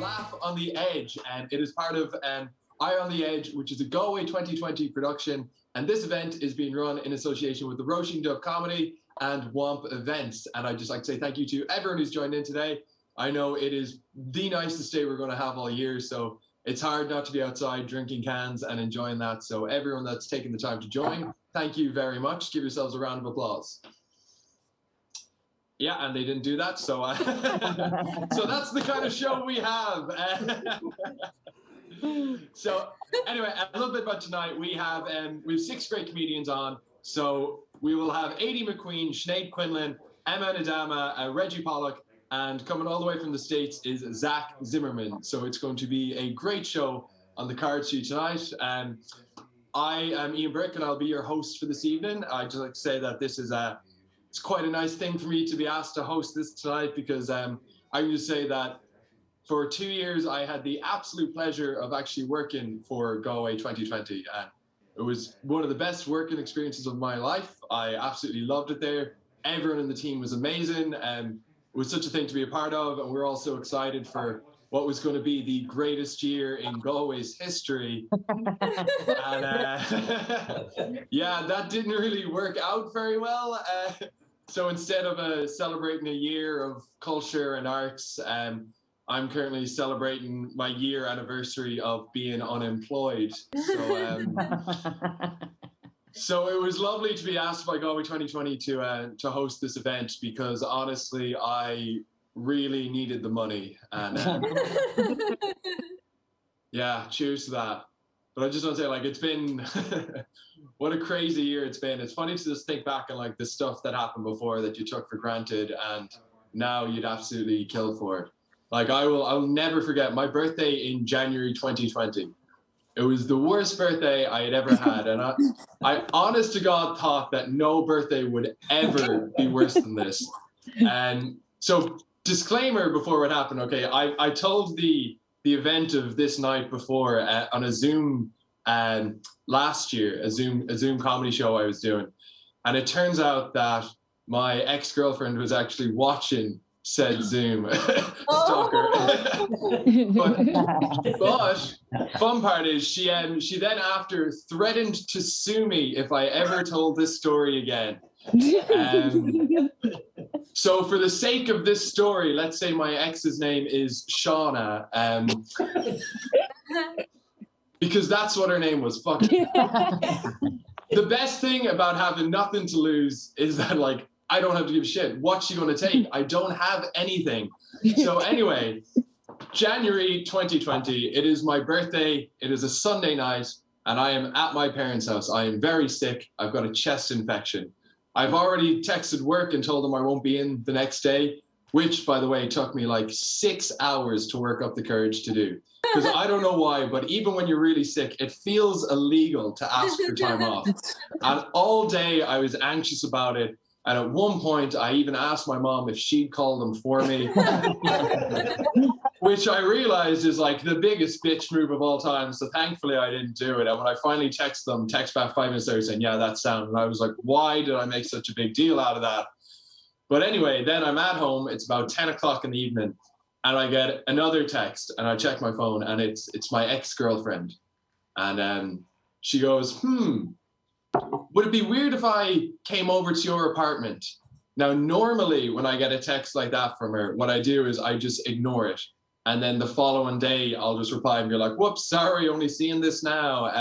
Laugh on the Edge, and it is part of Eye on the Edge, which is a Galway 2020 production. And this event is being run in association with the Róisín Dubh Comedy and WOMP Events. And I'd just like to say thank you to everyone who's joined in today. I know it is the nicest day we're going to have all year, so it's hard not to be outside drinking cans and enjoying that. So everyone that's taken the time to join, thank you very much. Give yourselves a round of applause. Yeah, and they didn't do that, so so that's the kind of show we have. So anyway, a little bit about tonight. We have 6 great comedians on. So we will have Aideen McQueen, Sinéad Quinlan, Emman Idama, Reggie Pollock, and coming all the way from the States is Zimmerman. So it's going to be a great show on the cards for you tonight. I am Ian Burke, and I'll be your host for this evening. I'd just like to say that this is it's quite a nice thing for me to be asked to host this tonight, because I can just say that for 2 years, I had the absolute pleasure of actually working for Galway 2020. And it was one of the best working experiences of my life. I absolutely loved it there. Everyone in the team was amazing. And it was such a thing to be a part of. And we're all so excited for what was going to be the greatest year in Galway's history. And yeah, that didn't really work out very well. So instead of celebrating a year of culture and arts, I'm currently celebrating my year anniversary of being unemployed. So it was lovely to be asked by Galway 2020 to host this event, because honestly, I really needed the money. And yeah, cheers to that. But I just want to say, like, it's been what a crazy year it's been. It's funny to just think back on like the stuff that happened before that you took for granted, and now you'd absolutely kill for it. Like I'll never forget my birthday in January 2020. It was the worst birthday I had ever had. And I honest to God thought that no birthday would ever be worse than this. And so disclaimer before what happened. Okay. I told the event of this night before on a Zoom last year, a Zoom comedy show I was doing. And it turns out that my ex-girlfriend was actually watching said Zoom. Stalker. but fun part is she then after threatened to sue me if I ever told this story again. So for the sake of this story, let's say my ex's name is Shauna, because that's what her name was. Fuck it. The best thing about having nothing to lose is that, like, I don't have to give a shit. What's she going to take? I don't have anything. So anyway, January 2020, it is my birthday. It is a Sunday night, and I am at my parents' house. I am very sick. I've got a chest infection. I've already texted work and told them I won't be in the next day, which, by the way, took me like 6 hours to work up the courage to do. Because I don't know why, but even when you're really sick, it feels illegal to ask for time off. And all day I was anxious about it. And at one point, I even asked my mom if she'd call them for me, which I realized is like the biggest bitch move of all time. So thankfully, I didn't do it. And when I finally text back 5 minutes later saying, yeah, that's sound. And I was like, why did I make such a big deal out of that? But anyway, then I'm at home. It's about 10 o'clock in the evening. And I get another text. And I check my phone. And it's my ex-girlfriend. And she goes, would it be weird if I came over to your apartment? Now, normally when I get a text like that from her, what I do is I just ignore it. And then the following day, I'll just reply and be like, whoops, sorry, only seeing this now.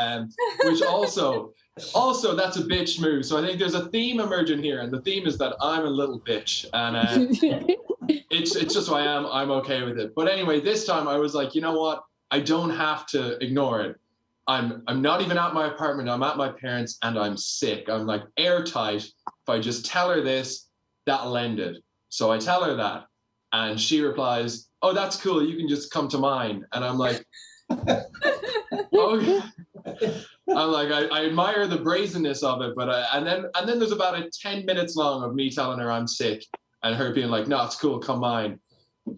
Which also that's a bitch move. So I think there's a theme emerging here. And the theme is that I'm a little bitch. And it's just who I am. I'm okay with it. But anyway, this time I was like, you know what? I don't have to ignore it. I'm not even at my apartment. I'm at my parents' and I'm sick. I'm like airtight. If I just tell her this, that'll end it. So I tell her that. And she replies, oh, that's cool. You can just come to mine. And I'm like, okay. I'm like, I admire the brazenness of it. But and then there's about a 10 minutes long of me telling her I'm sick and her being like, no, it's cool. Come mine.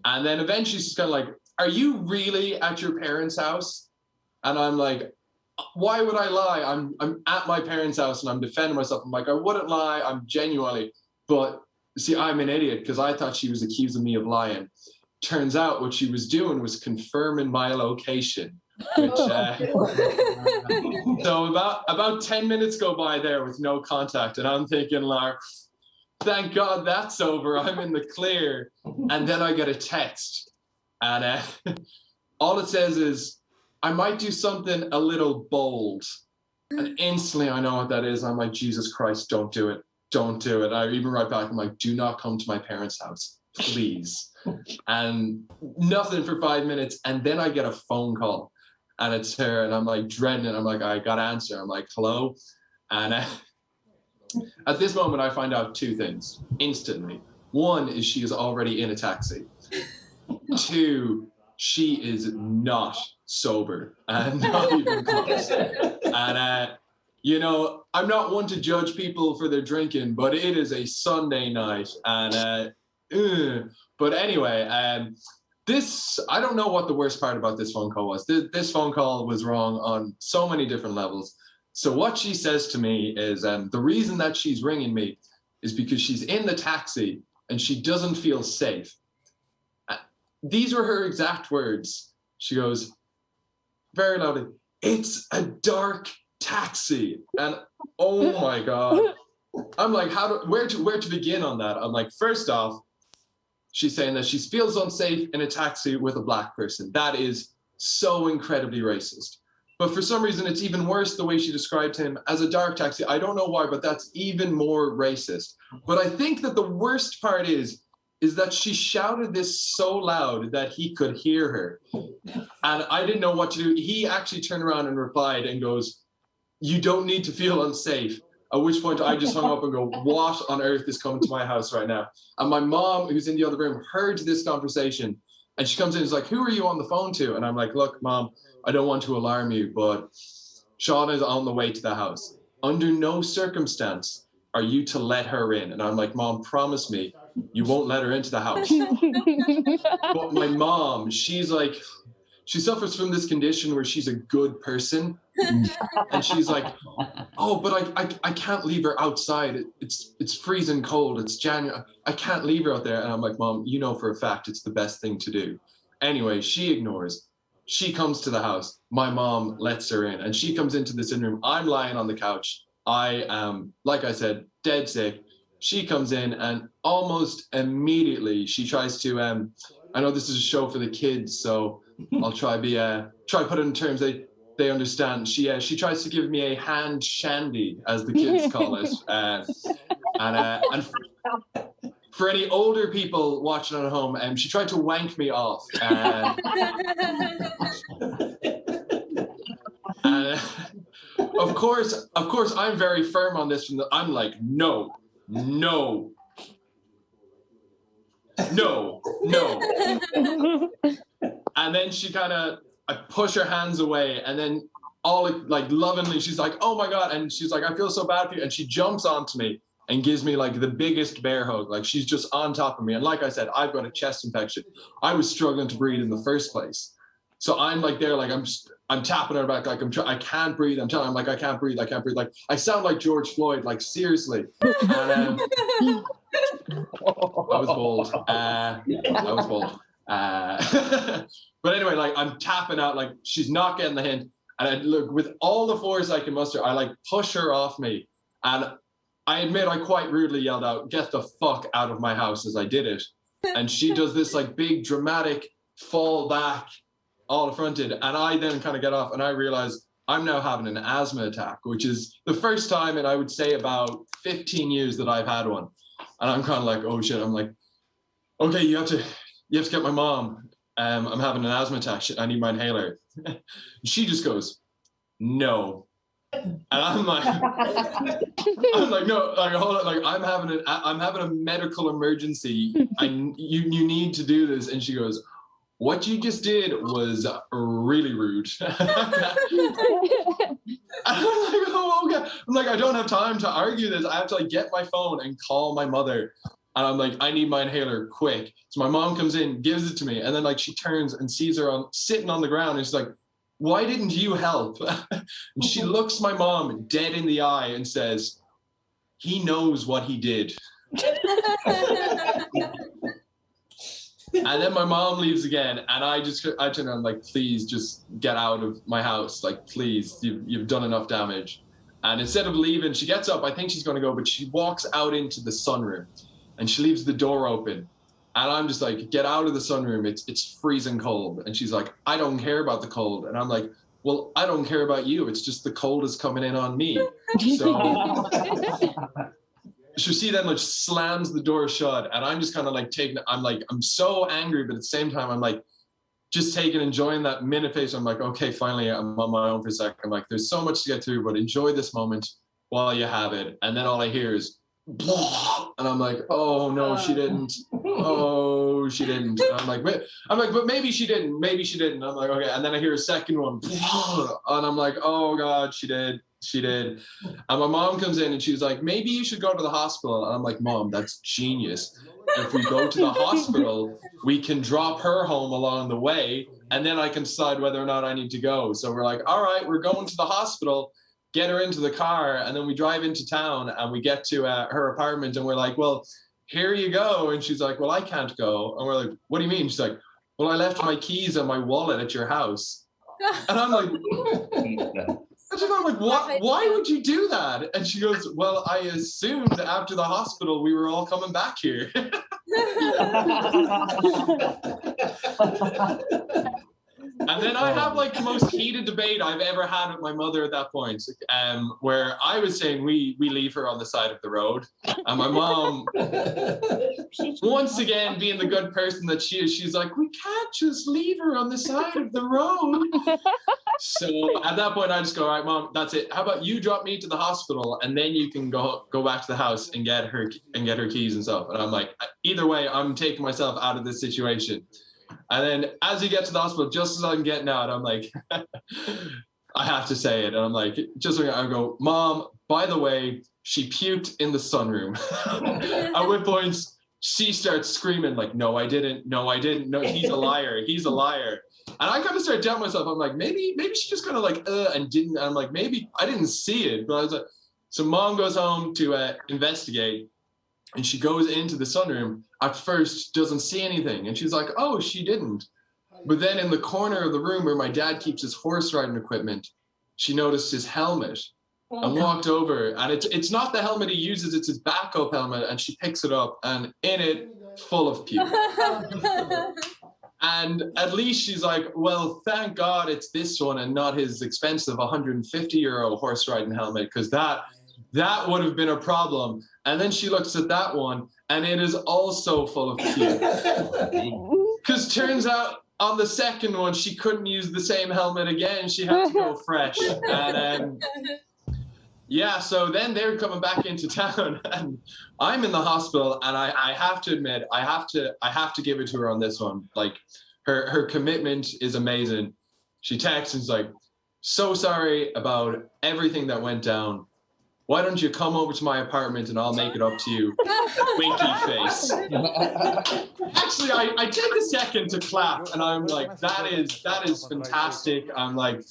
And then eventually she's kind of like, are you really at your parents' house? And I'm like, why would I lie? I'm at my parents' house and I'm defending myself. I'm like, I wouldn't lie. I'm genuinely, but see, I'm an idiot because I thought she was accusing me of lying. turns out what she was doing was confirming my location. Which, so about 10 minutes go by there with no contact, and I'm thinking, like, thank God that's over. I'm in the clear. And then I get a text, and all it says is, I might do something a little bold. And instantly I know what that is. I'm like, Jesus Christ, don't do it. Don't do it. I even write back, I'm like, do not come to my parents' house, please. And nothing for 5 minutes. And then I get a phone call, and it's her, and I'm like dreading it. I'm like, I got to answer. I'm like, hello. And at this moment, I find out two things instantly. One is she is already in a taxi. Two, she is not sober, and not even close. And you know, I'm not one to judge people for their drinking, but it is a Sunday night, and but anyway, this, I don't know what the worst part about this phone call was. This phone call was wrong on so many different levels. So what she says to me is, the reason that she's ringing me is because she's in the taxi and she doesn't feel safe. These were her exact words. She goes very loudly, "It's a dark taxi." And oh my God. I'm like, where to begin on that? I'm like, first off, she's saying that she feels unsafe in a taxi with a black person. That is so incredibly racist. But for some reason, it's even worse the way she described him as a dark taxi. I don't know why, but that's even more racist. But I think that the worst part is that she shouted this so loud that he could hear her. And I didn't know what to do. He actually turned around and replied and goes, "You don't need to feel unsafe." At which point I just hung up and go, what on earth is coming to my house right now? And my mom, who's in the other room, heard this conversation, and she comes in and is like, "Who are you on the phone to?" And I'm like, "Look, Mom, I don't want to alarm you, but Shauna is on the way to the house. Under no circumstance are you to let her in." And I'm like, "Mom, promise me you won't let her into the house." But my mom, she's like, she suffers from this condition where she's a good person. And she's like, "Oh, but I can't leave her outside. It's freezing cold. It's January. I can't leave her out there." And I'm like, "Mom, you know for a fact it's the best thing to do." Anyway, she ignores. She comes to the house. My mom lets her in, and she comes into the sitting room. I'm lying on the couch. I am, like I said, dead sick. She comes in, and almost immediately she tries to, I know this is a show for the kids, so I'll try put it in terms they understand. She tries to give me a hand shandy, as the kids call it. And for any older people watching at home, she tried to wank me off. Of course, I'm very firm on this. I'm like, no. And then she I push her hands away, and then all like lovingly, she's like, "Oh my God." And she's like, "I feel so bad for you." And she jumps onto me and gives me like the biggest bear hug. Like she's just on top of me. And like I said, I've got a chest infection. I was struggling to breathe in the first place. So I'm like there, like I'm tapping her back, like I can't breathe. I'm telling her, I'm like, I can't breathe. Like I sound like George Floyd, like seriously. And I was bold. But anyway, like I'm tapping out, like she's not getting the hint. And I look, with all the force I can muster, I like push her off me. And I admit I quite rudely yelled out, "Get the fuck out of my house," as I did it. And she does this like big dramatic fall back, all affronted. And I then kind of get off, and I realize I'm now having an asthma attack, which is the first time in, I would say, about 15 years that I've had one. And I'm kind of like, oh shit. I'm like, okay, you have to get my mom. I'm having an asthma attack. Shit, I need my inhaler. She just goes, "No." And I'm like, "No, like hold on, like I'm having a medical emergency. You need to do this." And she goes, "What you just did was really rude." And I'm like, "Oh, okay." I'm like, I don't have time to argue this. I have to like get my phone and call my mother. And I'm like, I need my inhaler quick. So my mom comes in, gives it to me. And then like she turns and sees her sitting on the ground. And she's like, "Why didn't you help?" And she looks my mom dead in the eye and says, "He knows what he did." And then my mom leaves again, and I turn around like, please just get out of my house. Like, please, you've done enough damage. And instead of leaving, she gets up. I think she's going to go, but she walks out into the sunroom, and she leaves the door open. And I'm just like, get out of the sunroom. It's freezing cold. And she's like, I don't care about the cold. And I'm like, well, I don't care about you. It's just the cold is coming in on me. So she then like slams the door shut, and I'm just kind of like I'm so angry, but at the same time, I'm like just enjoying that minute face. I'm like, okay, finally, I'm on my own for a second. I'm like, there's so much to get through, but enjoy this moment while you have it. And then all I hear is, blah, and I'm like, oh no, she didn't. Oh, she didn't. And I'm like, but maybe she didn't. Maybe she didn't. I'm like, okay. And then I hear a second one, blah, and I'm like, oh God, she did. She did. And my mom comes in and she's like, maybe you should go to the hospital. And I'm like, Mom, that's genius. If we go to the hospital, we can drop her home along the way, and then I can decide whether or not I need to go. So we're like, all right, we're going to the hospital, get her into the car, and then we drive into town and we get to her apartment, and we're like, well, here you go. And she's like, well, I can't go. And we're like, what do you mean? She's like, well, I left my keys and my wallet at your house. And I'm like, why would you do that? And she goes, well, I assumed after the hospital we were all coming back here. And then I have like the most heated debate I've ever had with my mother at that point, where I was saying we leave her on the side of the road, and my mom, once again being the good person that she is, she's like, we can't just leave her on the side of the road. So at that point, I just go, all right, Mom, that's it. How about you drop me to the hospital, and then you can go back to the house and get her keys and stuff. And I'm like, either way, I'm taking myself out of this situation. And then as you get to the hospital, just as I'm getting out, I'm like, I have to say it. And I'm like, I go, Mom, by the way, she puked in the sunroom. At which point she starts screaming like, no, I didn't. No, I didn't. No, he's a liar. He's a liar. And I kind of started doubting myself. I'm like, maybe she just kind of like, and didn't. And I'm like, maybe I didn't see it. But I was like, so Mom goes home to investigate. And she goes into the sunroom, at first doesn't see anything. And she's like, oh, she didn't. But then in the corner of the room where my dad keeps his horse riding equipment, she noticed his helmet and walked over. And it's not the helmet he uses, it's his backup helmet. And she picks it up, and in it, full of puke. And at least she's like, well, thank God it's this one and not his expensive €150 horse riding helmet, because that would have been a problem. And then she looks at that one, and it is also full of puke. Because turns out on the second one, she couldn't use the same helmet again. She had to go fresh. And yeah, so then they're coming back into town, and I'm in the hospital, and I have to admit, I have to give it to her on this one. Like, her commitment is amazing. She texts and is like, so sorry about everything that went down. Why don't you come over to my apartment and I'll make it up to you? Winky face. Actually, I take a second to clap, and I'm like, that is fantastic. I'm like,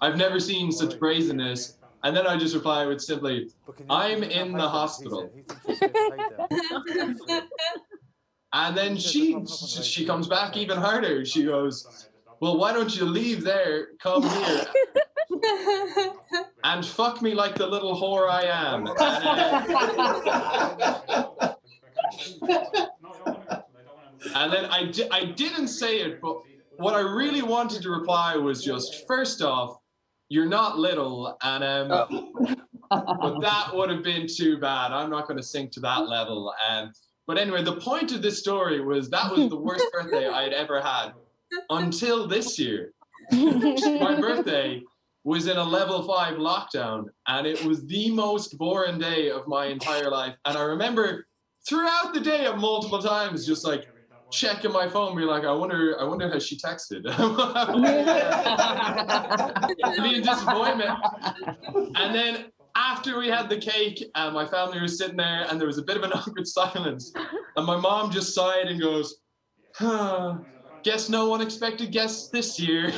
I've never seen such brazenness. And then I just reply with simply, I'm in the hospital. And then she comes back even harder. She goes, well, why don't you leave there, come here, and fuck me like the little whore I am. And then I didn't say it, but what I really wanted to reply was just, first off, you're not little, and but that would have been too bad. I'm not going to sink to that level. But anyway, the point of this story was that was the worst birthday I had ever had until this year. My birthday was in a level 5 lockdown, and it was the most boring day of my entire life. And I remember throughout the day at multiple times just like checking my phone, being like, I wonder how she texted. Being disappointment. And then after we had the cake, my family was sitting there, and there was a bit of an awkward silence, and my mom just sighed and goes, guess no unexpected guests this year.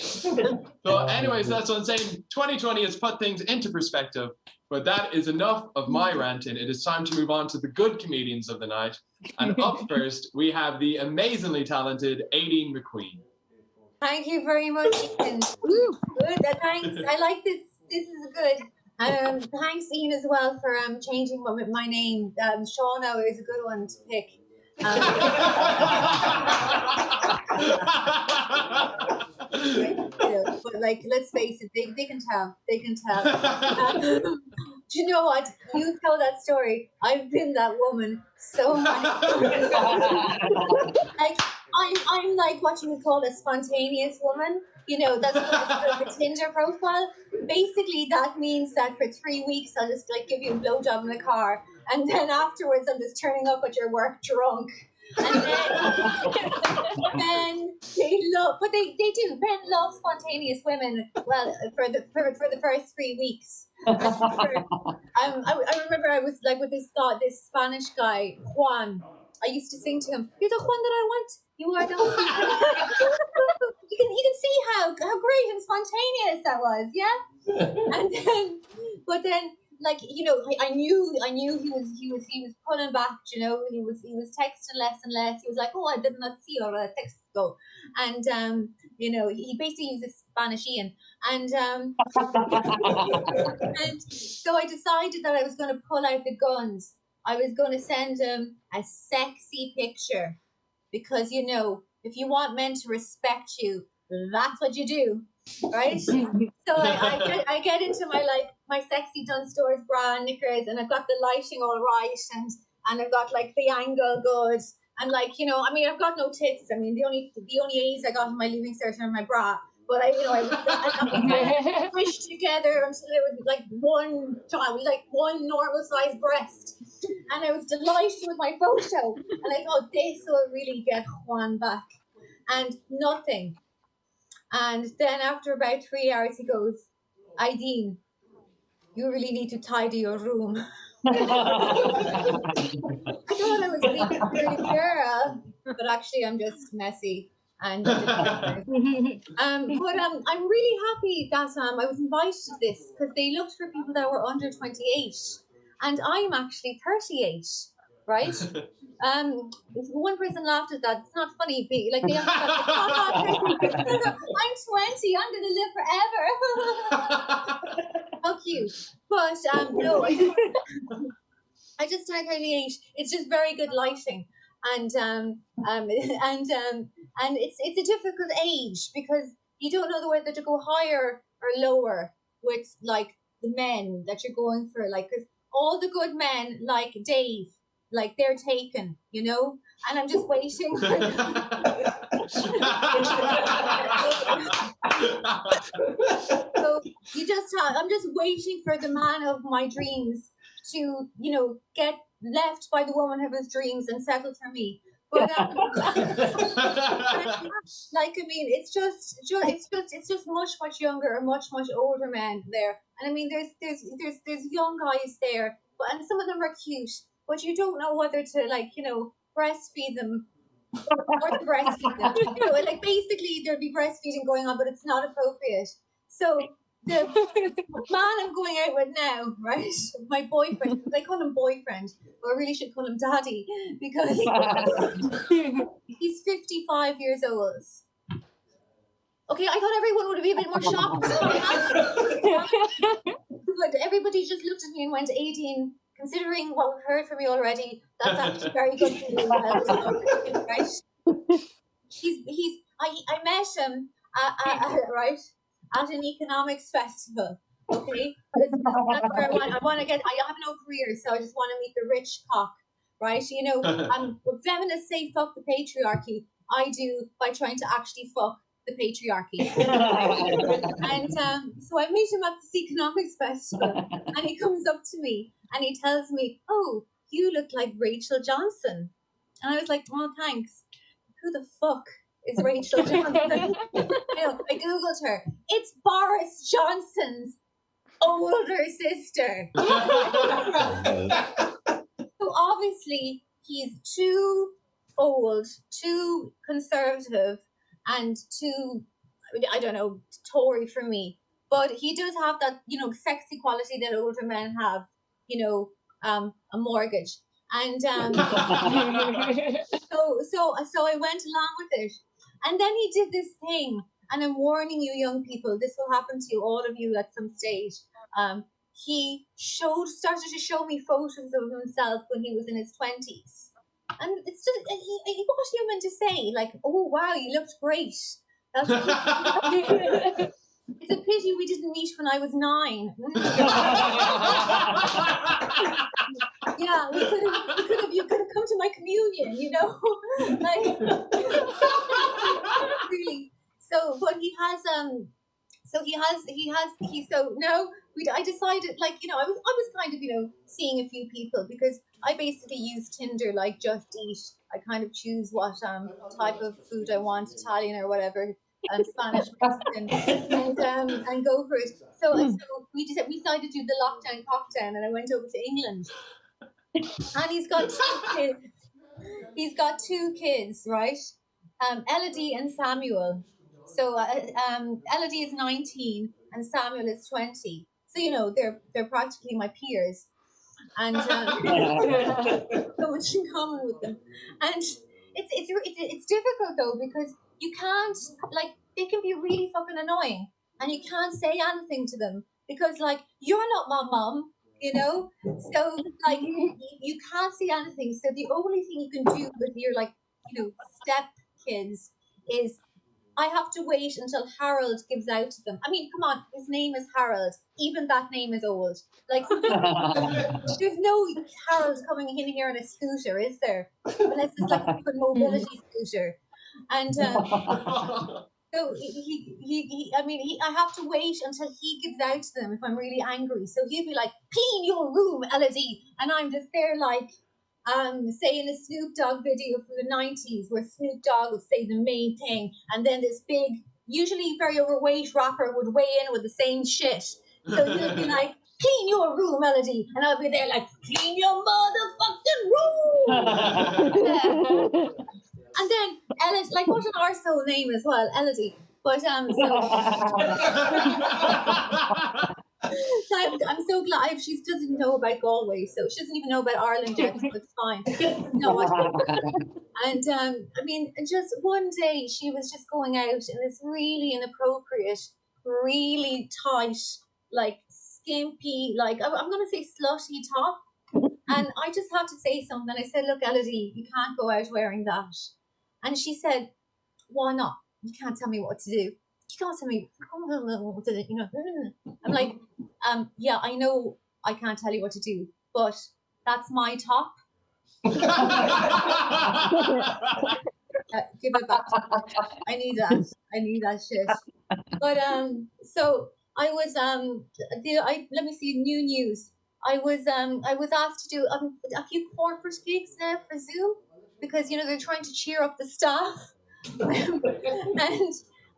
So anyways, that's what I'm saying. 2020 has put things into perspective, but that is enough of my ranting. It is time to move on to the good comedians of the night. And up first, we have the amazingly talented Aideen McQueen. Thank you very much, Ian. Good, thanks. I like this. This is good. Thanks, Ian, as well for changing my name. Shauna is a good one to pick. But like, let's face it, they can tell. They can tell. Do you know what? You tell that story. I've been that woman so much. Like, I'm like what you would call a spontaneous woman. You know, that's the Tinder profile. Basically, that means that for 3 weeks I'll just like give you a blowjob in the car, and then afterwards I'm just turning up at your work drunk. And then they love, but they do. Men love spontaneous women. Well, for the first 3 weeks. I remember I was like with this Spanish guy, Juan. I used to sing to him, "You're the Juan that I want. You are the Juan." You can see how great and spontaneous that was, yeah. And then, but then, like, you know, I knew he was pulling back. You know, he was texting less and less. He was like, "Oh, I did not see your text go," and you know, he basically uses Spanish Ian, and and so I decided that I was going to pull out the guns. I was going to send him a sexy picture, because, you know, if you want men to respect you, that's what you do, right? So I get into my sexy Dunn Stores bra and knickers, and I've got the lighting all right, and I've got like the angle good, and like, you know, I mean, I've got no tits. I mean, the only A's I got in my leaving cert are in my bra. But I was pushed together until it was like one normal sized breast, and I was delighted with my photo. And I thought, this will really get Juan back, and nothing. And then after about 3 hours, he goes, "Aideen, you really need to tidy your room." I thought I was being a pretty girl, but actually I'm just messy. And but I'm really happy that I was invited to this, because they looked for people that were under 28, and I'm actually 38, right? If one person laughed at that, it's not funny. Like they I'm 20. I'm gonna live forever. How cute! But no, I just turned 38. It's just very good lighting, and it's a difficult age, because you don't know whether to go higher or lower with like the men that you're going for, like, because all the good men like Dave, like they're taken, you know, and I'm just waiting for them. So I'm just waiting for the man of my dreams to, you know, get left by the woman of his dreams and settle for me. But like, I mean, it's just much younger or much older men there. And I mean, there's young guys there, and some of them are cute, but you don't know whether to, like, you know, breastfeed them or to breastfeed them. You know, like basically there'd be breastfeeding going on, but it's not appropriate. So the man I'm going out with now, right? My boyfriend, I call him boyfriend, but I really should call him daddy, because he's 55 years old. Okay, I thought everyone would be a bit more shocked. But everybody just looked at me and went, "Aideen, considering what we've heard from you already, that's actually very good for you." Right? I met him right at an economics festival. Okay, that's where I want to get. I have no career, so I just want to meet the rich cock, right? You know, feminists say fuck the patriarchy. I do by trying to actually fuck the patriarchy. And so I meet him at this economics festival, and he comes up to me and he tells me, "Oh, you look like Rachel Johnson." And I was like, "Oh, thanks. Who the fuck is Rachel Johnson?" I googled her. It's Boris Johnson's older sister. So obviously he's too old, too conservative, and too I don't know, Tory for me. But he does have that, you know, sexy quality that older men have, you know, a mortgage. And so I went along with it. And then he did this thing, and I'm warning you, young people, this will happen to you, all of you, at some stage. He started to show me photos of himself when he was in his 20s. And it's just, what are you meant to say? Like, oh, wow, you looked great. That's it's a pity we didn't meet when I was 9. Yeah, you could have come to my communion, you know. Like, really. So, but he has I decided, like, you know, I was kind of, you know, seeing a few people, because I basically use Tinder like Just Eat. I kind of choose what type of food I want, Italian or whatever, Spanish, Mexican, and go for it. So we decided to do the lockdown cocktail, and I went over to England, and he's got 2 kids. He's got 2 kids, right? Elodie and Samuel. So Elodie is 19 and Samuel is 20. So, you know, they're practically my peers, and so much in common with them. And it's difficult though, because you can't, like, they can be really fucking annoying, and you can't say anything to them, because, like, you're not my mom, you know. So, like, you can't say anything. So the only thing you can do with your, like, you know, step kids is, I have to wait until Harold gives out to them. I mean, come on, his name is Harold. Even that name is old. Like, there's no Harold coming in here on a scooter, is there? Unless it's like a mobility scooter. And so I have to wait until he gives out to them if I'm really angry. So he'd be like, clean your room, Elodie. And I'm just there like, say in a Snoop Dogg video from the 90s, where Snoop Dogg would say the main thing, and then this big, usually very overweight rapper would weigh in with the same shit. So he'll be like, clean your room, Elodie. And I'll be there like, clean your motherfucking room. And then Elodie, like, what an arsehole name as well, Elodie. But so I'm so glad she doesn't know about Galway, so she doesn't even know about Ireland yet, so it's fine. No, and I mean, just one day she was just going out in this really inappropriate, really tight, like skimpy, like I'm gonna say slutty top. And I just had to say something. I said, look, Elodie, you can't go out wearing that. And she said, why not? You can't tell me what to do. You can't tell me what to do, you know. I'm like, yeah, I know I can't tell you what to do, but that's my top. Give it back. I need that shit. But so I was let me see, new news. I was asked to do a few corporate gigs now for Zoom, because, you know, they're trying to cheer up the staff. And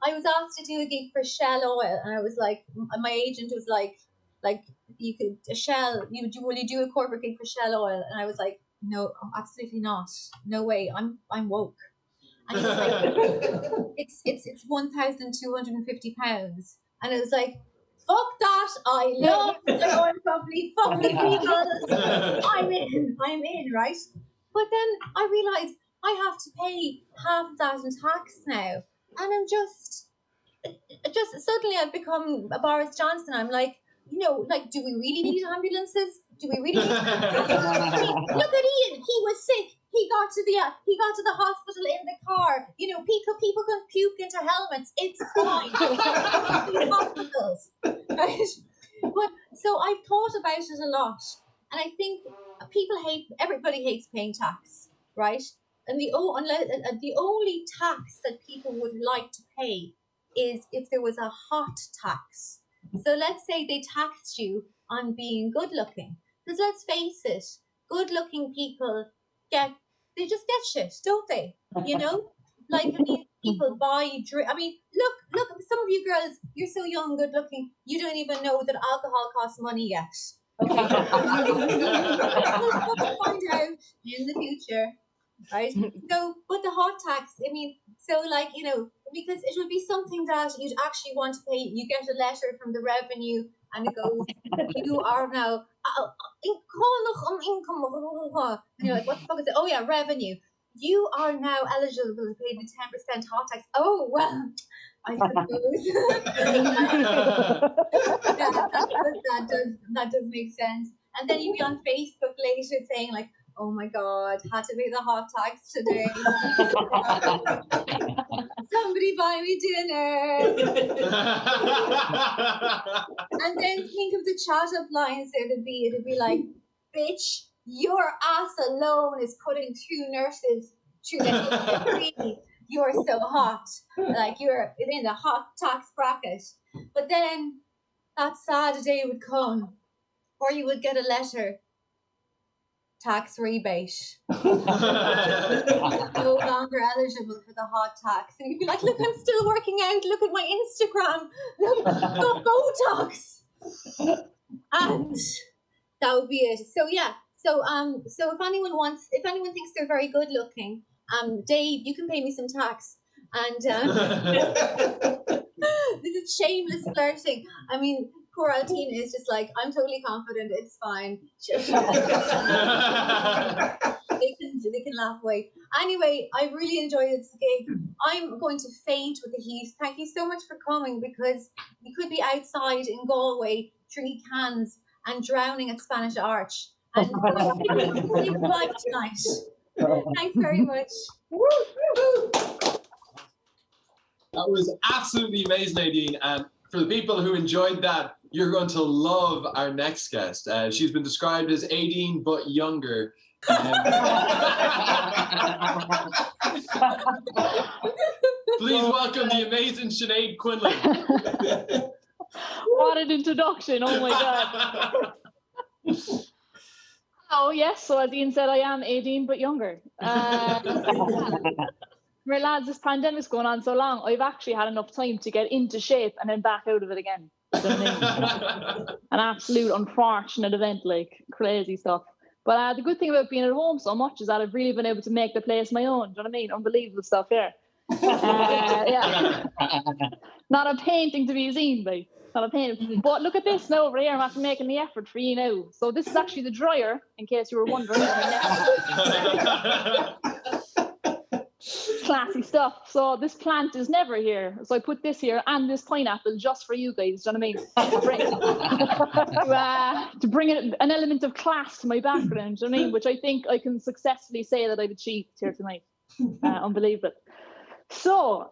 I was asked to do a gig for Shell Oil, and I was like, my agent was like you could will you do a corporate gig for Shell Oil? And I was like, no, absolutely not, no way, I'm woke. And he was like, it's £1,250, and it was like, fuck that, I love the oil company, fuck the people, I'm in, right? But then I realised I have to pay £500 tax now, and I'm just suddenly I've become a Boris Johnson. I'm like, you know, like, do we really need ambulances? Do we really need I mean, look at Ian, he was sick. He got to the hospital in the car. You know, people can puke into helmets. It's fine. Hospitals, right? But so I've thought about it a lot, and I think everybody hates paying tax, right? And the only tax that people would like to pay is if there was a hot tax. So let's say they taxed you on being good looking. Because let's face it, good looking people just get shit, don't they? You know? Like, I mean, people buy drink. I mean, look, some of you girls, you're so young and good looking, you don't even know that alcohol costs money yet. Okay? We'll find out in the future. right? So, but the hot tax, I mean, so like, because it would be something that you'd actually want to pay. You get a letter from the revenue and it goes, you are now, income, and you're like, what the fuck is it? Oh yeah, revenue. You are now eligible to pay the 10% hot tax. Oh, well, I suppose. Yeah, that does make sense. And then you'd be on Facebook later saying like, oh my God, had to pay the hot tax today. Somebody buy me dinner. And then think of the chat up lines. It'd be like, bitch, your ass alone is putting 2 nurses through the tree. You're so hot. Like you're in the hot tax bracket. But then that sad day would come where you would get a letter. Tax rebate. No longer eligible for the hot tax. And you'd be like, look, I'm still working out. Look at my Instagram. Look, got Botox. And that would be it. So yeah. So if anyone thinks they're very good looking, Dave, you can pay me some tax. And this is shameless flirting. I mean, poor Altina is just like, I'm totally confident, it's fine. They can laugh away. Anyway, I really enjoyed this gig. I'm going to faint with the heat. Thank you so much for coming, because you could be outside in Galway, 3 cans, and drowning at Spanish Arch. And you live tonight. Thanks very much. That was absolutely amazing, Aideen. And for the people who enjoyed that, you're going to love our next guest. She's been described as Aideen, but younger. Please welcome the amazing Sinéad Quinlan. What an introduction. Oh my God. Oh, yes. So as Ian said, I am Aideen, but younger. My lads, this pandemic's going on so long, I've actually had enough time to get into shape and then back out of it again. You know what I mean? An absolute unfortunate event, like crazy stuff. But the good thing about being at home so much is that I've really been able to make the place my own. Do you know what I mean? Unbelievable stuff here. Yeah. Not a painting to be seen, by. Not a painting. But look at this now over here. I'm after making the effort for you now. So this is actually the dryer, in case you were wondering. Classy stuff. So this plant is never here. So I put this here and this pineapple just for you guys. Do you know what I mean? To bring an element of class to my background. Do you know what I mean? Which I think I can successfully say that I've achieved here tonight. Unbelievable. So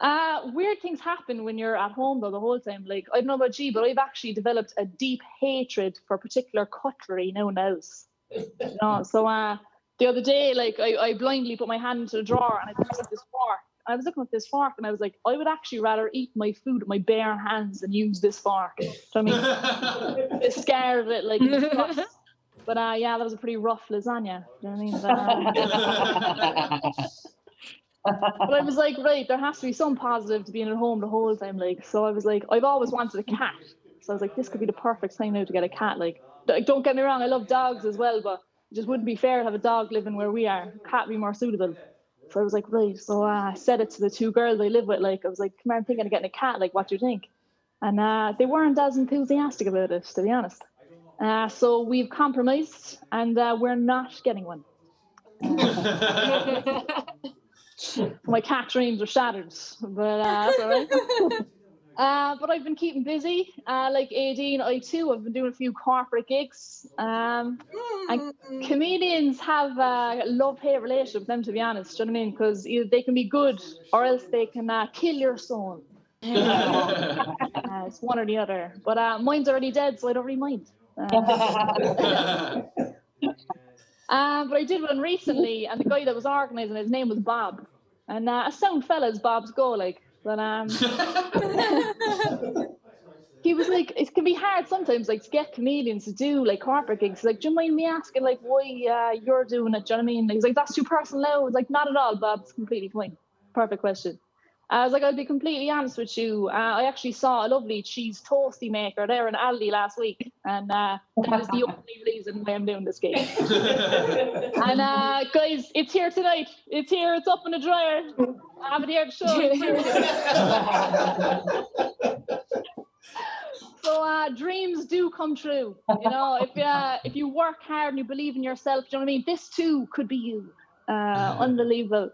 weird things happen when you're at home though the whole time. Like, I don't know about you, but I've actually developed a deep hatred for particular cutlery now in the house. You know, so the other day, like, I blindly put my hand into the drawer and I picked up this fork. I was looking at this fork and I was like, I would actually rather eat my food with my bare hands than use this fork. Do you know what I mean? It scared it, like, but yeah, that was a pretty rough lasagna. Do you know what I mean? But I was like, right, there has to be some positive to being at home the whole time. Like, so I was like, I've always wanted a cat. So I was like, this could be the perfect time now to get a cat. Like, don't get me wrong, I love dogs as well, but it just wouldn't be fair to have a dog living where we are. Cat would be more suitable. So I was like, right. So I said it to the 2 girls I live with. Like, I was like, come on, I'm thinking of getting a cat. Like, what do you think? And they weren't as enthusiastic about it, to be honest. So we've compromised, and we're not getting one. My cat dreams are shattered, but that's all right. But I've been keeping busy. Like Aideen, I too have been doing a few corporate gigs. And comedians have a love-hate relationship with them, to be honest. Do you know what I mean? Because either they can be good or else they can kill your soul. It's one or the other. But mine's already dead, so I don't really mind. But I did one recently, and the guy that was organising, his name was Bob. And a sound fella's Bob's go, like. But he was like, it can be hard sometimes, like, to get comedians to do like corporate gigs. He's like, do you mind me asking, like, why you're doing it? Do you know what I mean? He's like, that's too personal now. I was like, not at all, Bob. It's completely fine. Perfect question. I was like, I'll be completely honest with you. I actually saw a lovely cheese toasty maker there in Aldi last week, and that is the only reason why I'm doing this gig. And guys, it's here tonight. It's here. It's up in the dryer. I have it here to show you. So dreams do come true. You know, if you work hard and you believe in yourself, do you know what I mean? This too could be you. Unbelievable.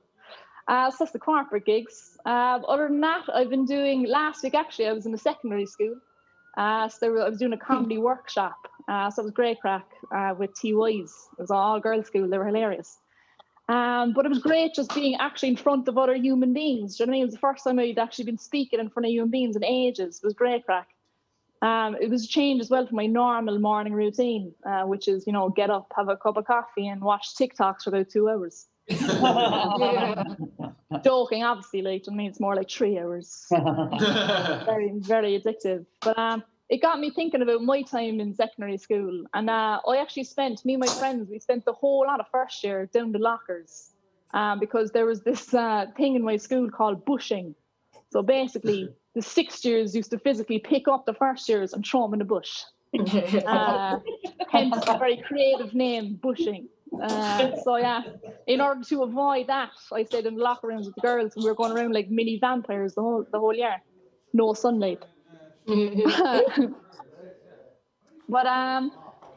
So that's the corporate gigs. Other than that, I've been doing, last week actually, I was in a secondary school. I was doing a comedy workshop. So it was great crack with TYs. It was an all-girls school. They were hilarious. But it was great just being actually in front of other human beings. Do you know what I mean? It was the first time I'd actually been speaking in front of human beings in ages. It was great crack. It was a change as well from my normal morning routine, which is, you know, get up, have a cup of coffee and watch TikToks for about 2 hours. Joking, obviously, like, I mean, it's more like 3 hours. Very, very addictive. But it got me thinking about my time in secondary school. And I actually spent, me and my friends, we spent the whole lot of first year down the lockers because there was this thing in my school called bushing. So basically, the sixth years used to physically pick up the first years and throw them in the bush. Hence the very creative name, bushing. So yeah, in order to avoid that, I stayed in the locker rooms with the girls, and we were going around like mini vampires the whole year. No sunlight. But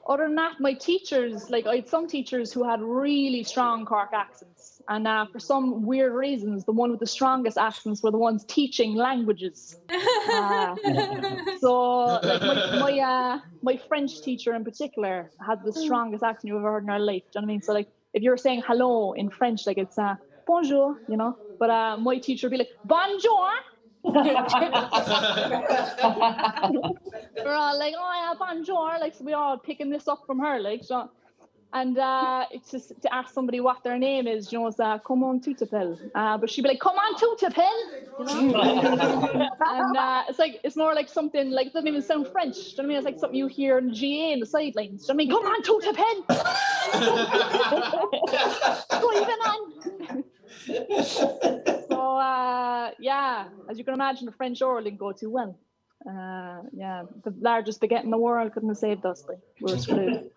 other than that, my teachers, like I had some teachers who had really strong Cork accents, and for some weird reasons, the one with the strongest accents were the ones teaching languages. So like my French teacher in particular had the strongest accent you've ever heard in her life. Do you know what I mean? So like if you're saying hello in French, like it's bonjour, you know. But my teacher would be like bonjour. We're all like, oh yeah, bonjour, like, so we're all picking this up from her, like, so. And it's just to ask somebody what their name is, you know, it's comment tu t'appelles, but she'd be like, comment tu t'appelles, you know. And it's like, it's more like something like, it doesn't even sound French, do you know what I mean? It's like something you hear in GA in the sidelines, do you know what I mean? Comment tu t'appelles. Go even on. So yeah, as you can imagine, the French oral didn't go too well. Yeah, the largest baguette in the world couldn't have saved us. Like, we were screwed.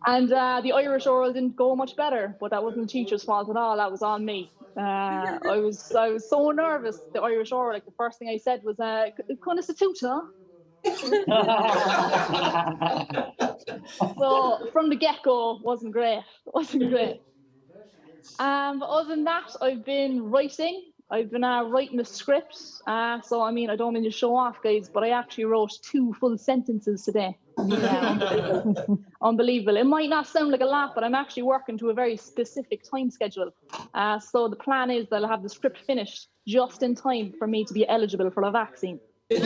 And the Irish oral didn't go much better, but that wasn't the teacher's fault at all. That was on me. I was so nervous. The Irish oral, like the first thing I said was "Constituta." So from the get-go, wasn't great. But other than that, I've been writing. I've been writing a script. So, I mean, I don't mean to show off, guys, but I actually wrote 2 full sentences today. Yeah, unbelievable. It might not sound like a lot, but I'm actually working to a very specific time schedule. So the plan is that I'll have the script finished just in time for me to be eligible for the vaccine. So,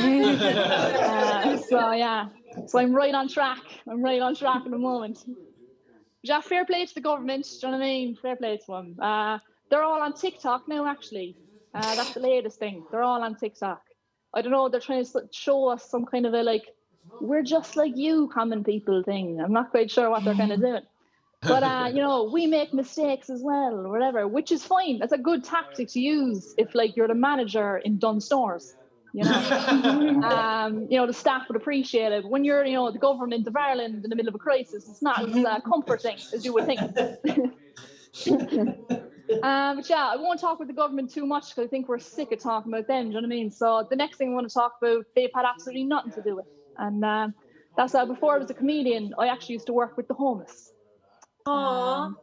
yeah. So I'm right on track. at the moment. Yeah, fair play to the government, do you know what I mean? Fair play to them. They're all on TikTok now, actually. That's the latest thing. They're all on TikTok. I don't know, they're trying to show us some kind of a, like, we're just like you common people thing. I'm not quite sure what they're kind of doing. But, you know, we make mistakes as well, or whatever, which is fine. That's a good tactic to use if, like, you're the manager in Dunn Stores. You know, you know, the staff would appreciate it. When you're, you know, the government of Ireland in the middle of a crisis, it's not as comforting as you would think. But yeah, I won't talk with the government too much because I think we're sick of talking about them. Do you know what I mean? So the next thing I want to talk about, they've had absolutely nothing to do with. And that's before I was a comedian, I actually used to work with the homeless. Aww.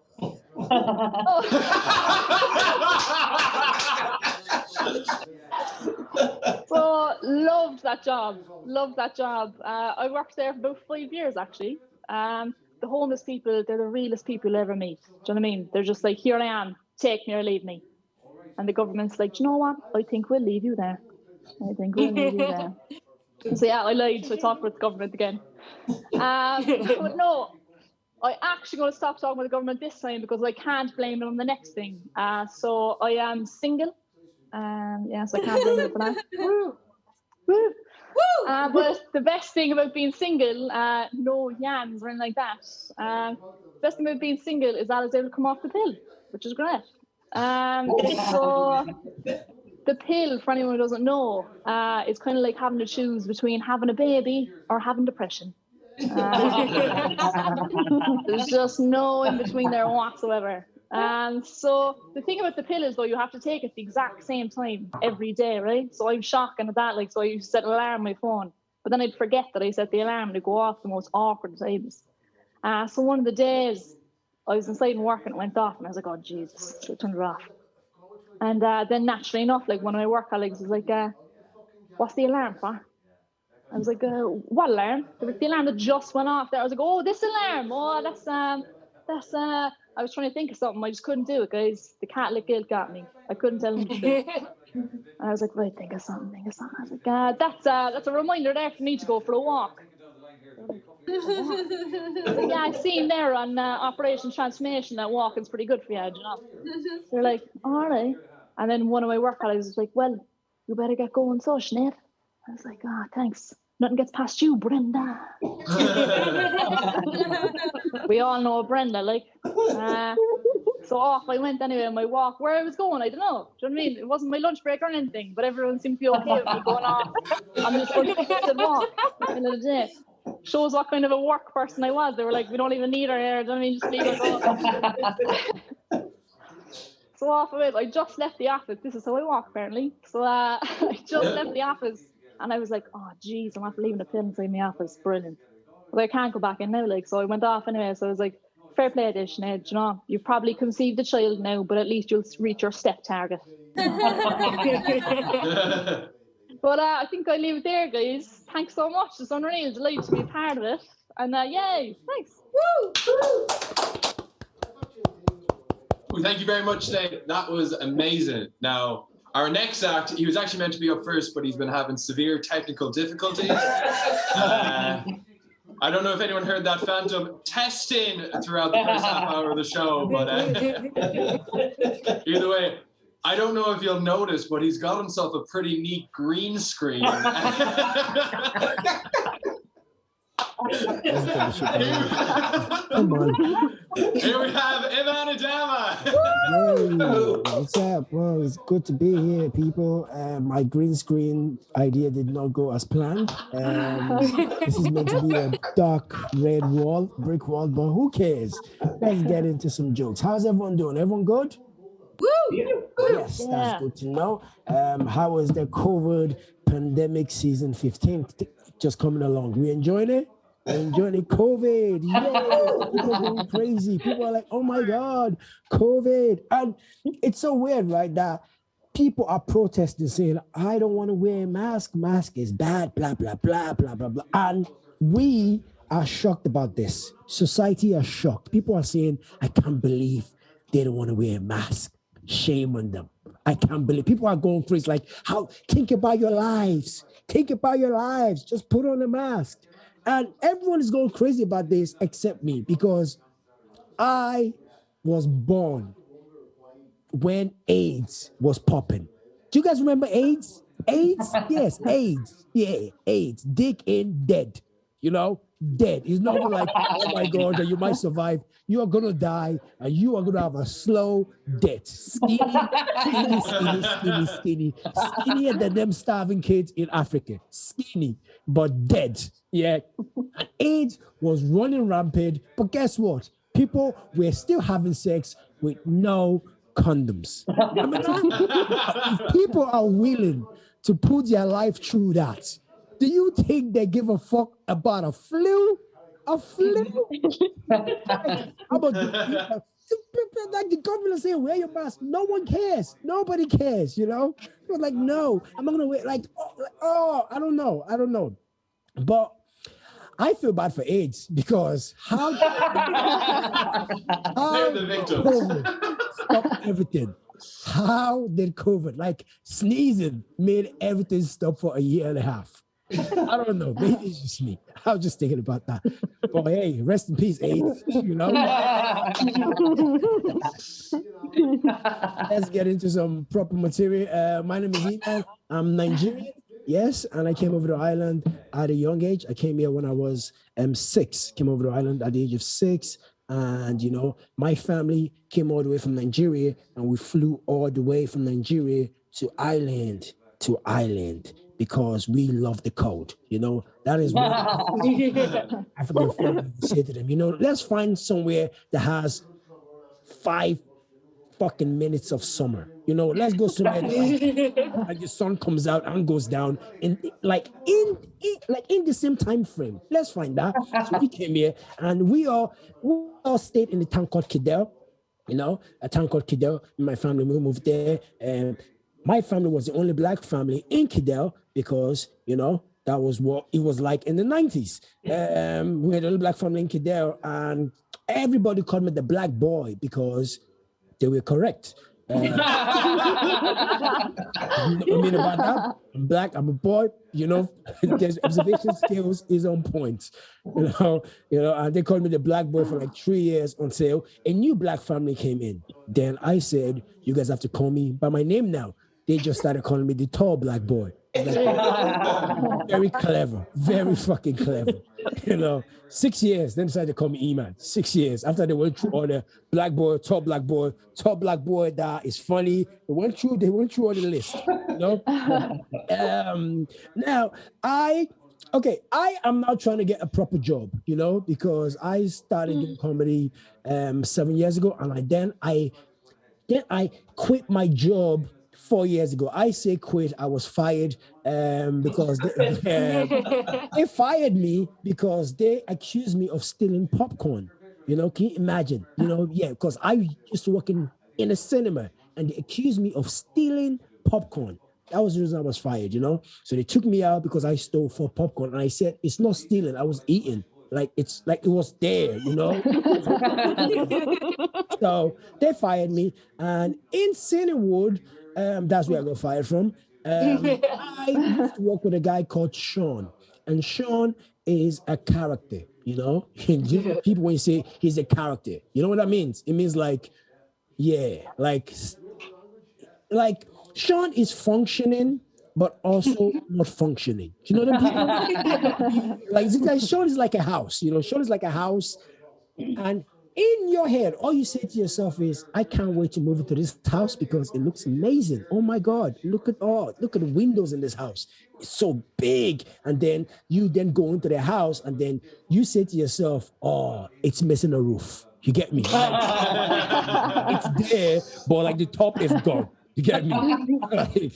So loved that job. I worked there for about 5 years actually. The homeless people, they're the realest people you'll ever meet. Do you know what I mean? They're just like, here I am, take me or leave me. And the government's like, do you know what? I think we'll leave you there. So yeah, I lied, so I talked with the government again. But no, I'm actually going to stop talking with the government this time because I can't blame them on the next thing. So I am single. Yeah, so I can't blame them for that. Woo. But the best thing about being single, no yams or anything like that. The best thing about being single is that I was able to come off the pill, which is great. So the pill, for anyone who doesn't know, is kind of like having to choose between having a baby or having depression. There's just no in between there whatsoever. So the thing about the pill is, though, you have to take it the exact same time every day, right? So I'm shocking at that. Like, so I used to set an alarm on my phone, but then I'd forget that I set the alarm and it'd go off the most awkward times. So one of the days I was inside and working, it went off, and I was like, oh, Jesus, so I turned it off. And then naturally enough, like one of my work colleagues was like, what's the alarm for? I was like, what alarm? They were like, the alarm that just went off there. I was like, oh, this alarm. Oh, that's I was trying to think of something. I just couldn't do it, guys. The Catholic guilt got me. I couldn't tell them the truth. And I was like, right, think of something. I was like, that's a reminder there for me to go for a walk. Yeah, I've seen there on Operation Transformation that walking's pretty good for you, you know. So they're like, all right. And then one of my work colleagues was like, well, you better get going, so Sinead. I was like, thanks. Nothing gets past you, Brenda. We all know Brenda, like. So off I went anyway on my walk. Where I was going, I don't know. Do you know what I mean? It wasn't my lunch break or anything, but everyone seemed to be okay with me going off on this unexpected walk in the day. Shows what kind of a work person I was. They were like, we don't even need her here. Do you know what I mean? Just leave her go. So off I went. I just left the office. This is how I walk, apparently. So I just left the office, and I was like, oh, geez, I'm after leaving a pin inside my office. Brilliant. But I can't go back in now, like. So I went off anyway. So I was like, fair play, Sinead. You know, you've probably conceived a child now, but at least you'll reach your step target. But I think I'll leave it there, guys. Thanks so much. It's unreal. Delighted to be a part of it. And yay, thanks. Woo! Well, thank you very much, Sinead. That was amazing. Now, our next act, he was actually meant to be up first, but he's been having severe technical difficulties. I don't know if anyone heard that phantom testing throughout the first half hour of the show, but either way, I don't know if you'll notice, but he's got himself a pretty neat green screen. Here we have Emman and Idama. Hey, what's up? Well, it's good to be here, people. My green screen idea did not go as planned. This is meant to be a dark red wall, brick wall, but who cares? Let's get into some jokes. How's everyone doing? Everyone good? Woo! Yes, that's good to know. How is the COVID pandemic season 15 just coming along? We enjoying it? We're enjoying it. COVID. Yay! People are going crazy. People are like, oh my God, COVID. And it's so weird, right? That people are protesting saying, I don't want to wear a mask. Mask is bad, blah, blah, blah, blah, blah, blah. And we are shocked about this. Society are shocked. People are saying, I can't believe they don't want to wear a mask. Shame on them. I can't believe people are going crazy. Like, how? Think about your lives. Think about your lives. Just put on a mask. And everyone is going crazy about this except me, because I was born when AIDS was popping. Do you guys remember AIDS? AIDS? Yes, AIDS. Yeah, AIDS. Dick in, dead. You know, dead. It's not like, oh my God, you might survive. You are going to die, and you are going to have a slow death. Skinny. Skinnier than them starving kids in Africa. Skinny, but dead. Yeah. And AIDS was running rampant. But guess what? People were still having sex with no condoms. I mean, if people are willing to put their life through that, do you think they give a fuck about a flu? A flu? How about like the government is saying, wear your mask. No one cares. Nobody cares, you know? We're like, no, I'm not gonna wear I don't know. But I feel bad for AIDS because how the victims. Stop everything? How did COVID, like sneezing, made everything stop for a year and a half? I don't know. Maybe it's just me. I was just thinking about that. But hey, rest in peace, AIDS. You know. Let's get into some proper material. My name is Emman. I'm Nigerian. Yes, and I came over to Ireland at a young age. I came here when I was 6. Came over to Ireland at the age of 6. And, you know, my family came all the way from Nigeria, and we flew all the way from Nigeria to island to island because we love the code. You know, that is what African families say to them. You know, let's find somewhere that has 5 fucking minutes of summer. You know, let's go somewhere that, like the sun comes out and goes down in the same time frame. Let's find that. So we came here and we all stayed in the town called Kidel. You know, a town called Kidel. My family moved there, and my family was the only black family in Kidel because, you know, that was what it was like in the 90s. We had a little black family in Kidel, and everybody called me the black boy because they were correct. You know what I mean about that? I'm black, I'm a boy, you know, there's observation skills is on point. You know, and they called me the black boy for like 3 years until a new black family came in. Then I said, you guys have to call me by my name now. They just started calling me the tall black boy. Like, very clever, very fucking clever. You know, 6 years, then decided to call me Emman. 6 years after they went through all the black boy, tall black boy that is funny. They went through all the list. You know. Now I am now trying to get a proper job. You know, because I started doing comedy 7 years ago, and then I quit my job 4 years ago. I say quit. I was fired because they fired me because they accused me of stealing popcorn. You know, can you imagine? You know, yeah, because I used to work in a cinema and they accused me of stealing popcorn. That was the reason I was fired, you know? So they took me out because I stole 4 popcorn. And I said, it's not stealing. I was eating. Like, it's like it was there, you know? So they fired me. And in Cinewood, that's where I got fired from. I used to work with a guy called Sean. And Sean is a character, you know? People, when you say he's a character, you know what that means? It means like, yeah, like Sean is functioning, but also not functioning. You know what I mean? Like Sean is like a house, you know? Sean is like a house. And in your head, all you say to yourself is, I can't wait to move into this house because it looks amazing. Oh my God, look at the windows in this house. It's so big. And then you go into the house and then you say to yourself, oh, it's missing a roof. You get me? Like, it's there, but like the top is gone. You get me? Like,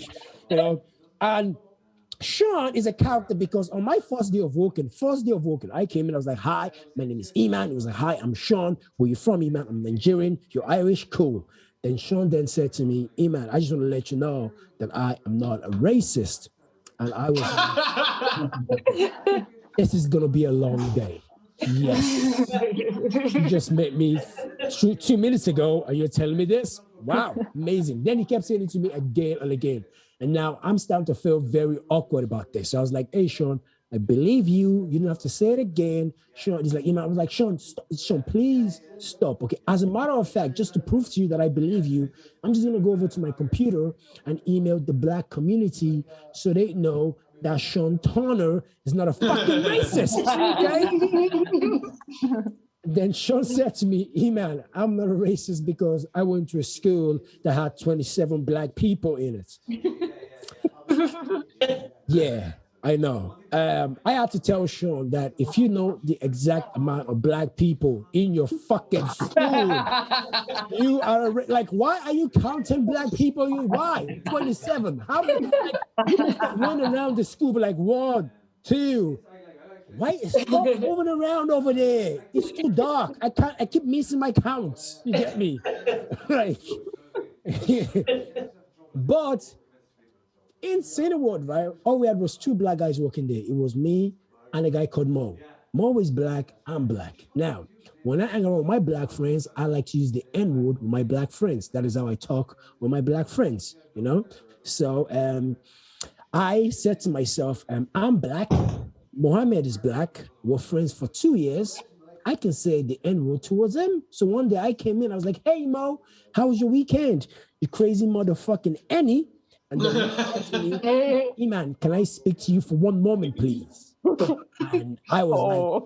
you know, and Sean is a character because on my first day of working, I came in, I was like, hi, my name is Emman. He was like, hi, I'm Sean. Where you from, Emman? I'm Nigerian. You're Irish? Cool. Then Sean then said to me, Emman, I just want to let you know that I am not a racist. And I was like, this is going to be a long day. Yes. You just met me 2 minutes ago and you're telling me this? Wow, amazing. Then he kept saying it to me again and again. And now I'm starting to feel very awkward about this. So I was like, hey, Sean, I believe you. You don't have to say it again. Sean, he's like, I was like, Sean, stop. Sean, please stop. Okay. As a matter of fact, just to prove to you that I believe you, I'm just going to go over to my computer and email the black community so they know that Sean Turner is not a fucking racist. Okay? Then Sean said to me, Emman, I'm not a racist because I went to a school that had 27 black people in it. Yeah, I know. I had to tell Sean that if you know the exact amount of black people in your fucking school, you are like, why are you counting black people? Why? 27. How many? Like, you must run around the school, but like 1, 2. Why stop moving around over there? It's too dark. I keep missing my counts. You get me? Like, but in Cinewood, right? All we had was 2 black guys working there. It was me and a guy called Mo. Mo is black, I'm black. Now, when I hang around with my black friends, I like to use the N-word with my black friends. That is how I talk with my black friends, you know? So I said to myself, I'm black. Mohammed is black. We're friends for 2 years. I can say the N-word towards him. So one day I came in, I was like, hey, Mo, how was your weekend? You crazy motherfucking Annie. And then he said to me, hey, man, can I speak to you for 1 moment, please? And I was like,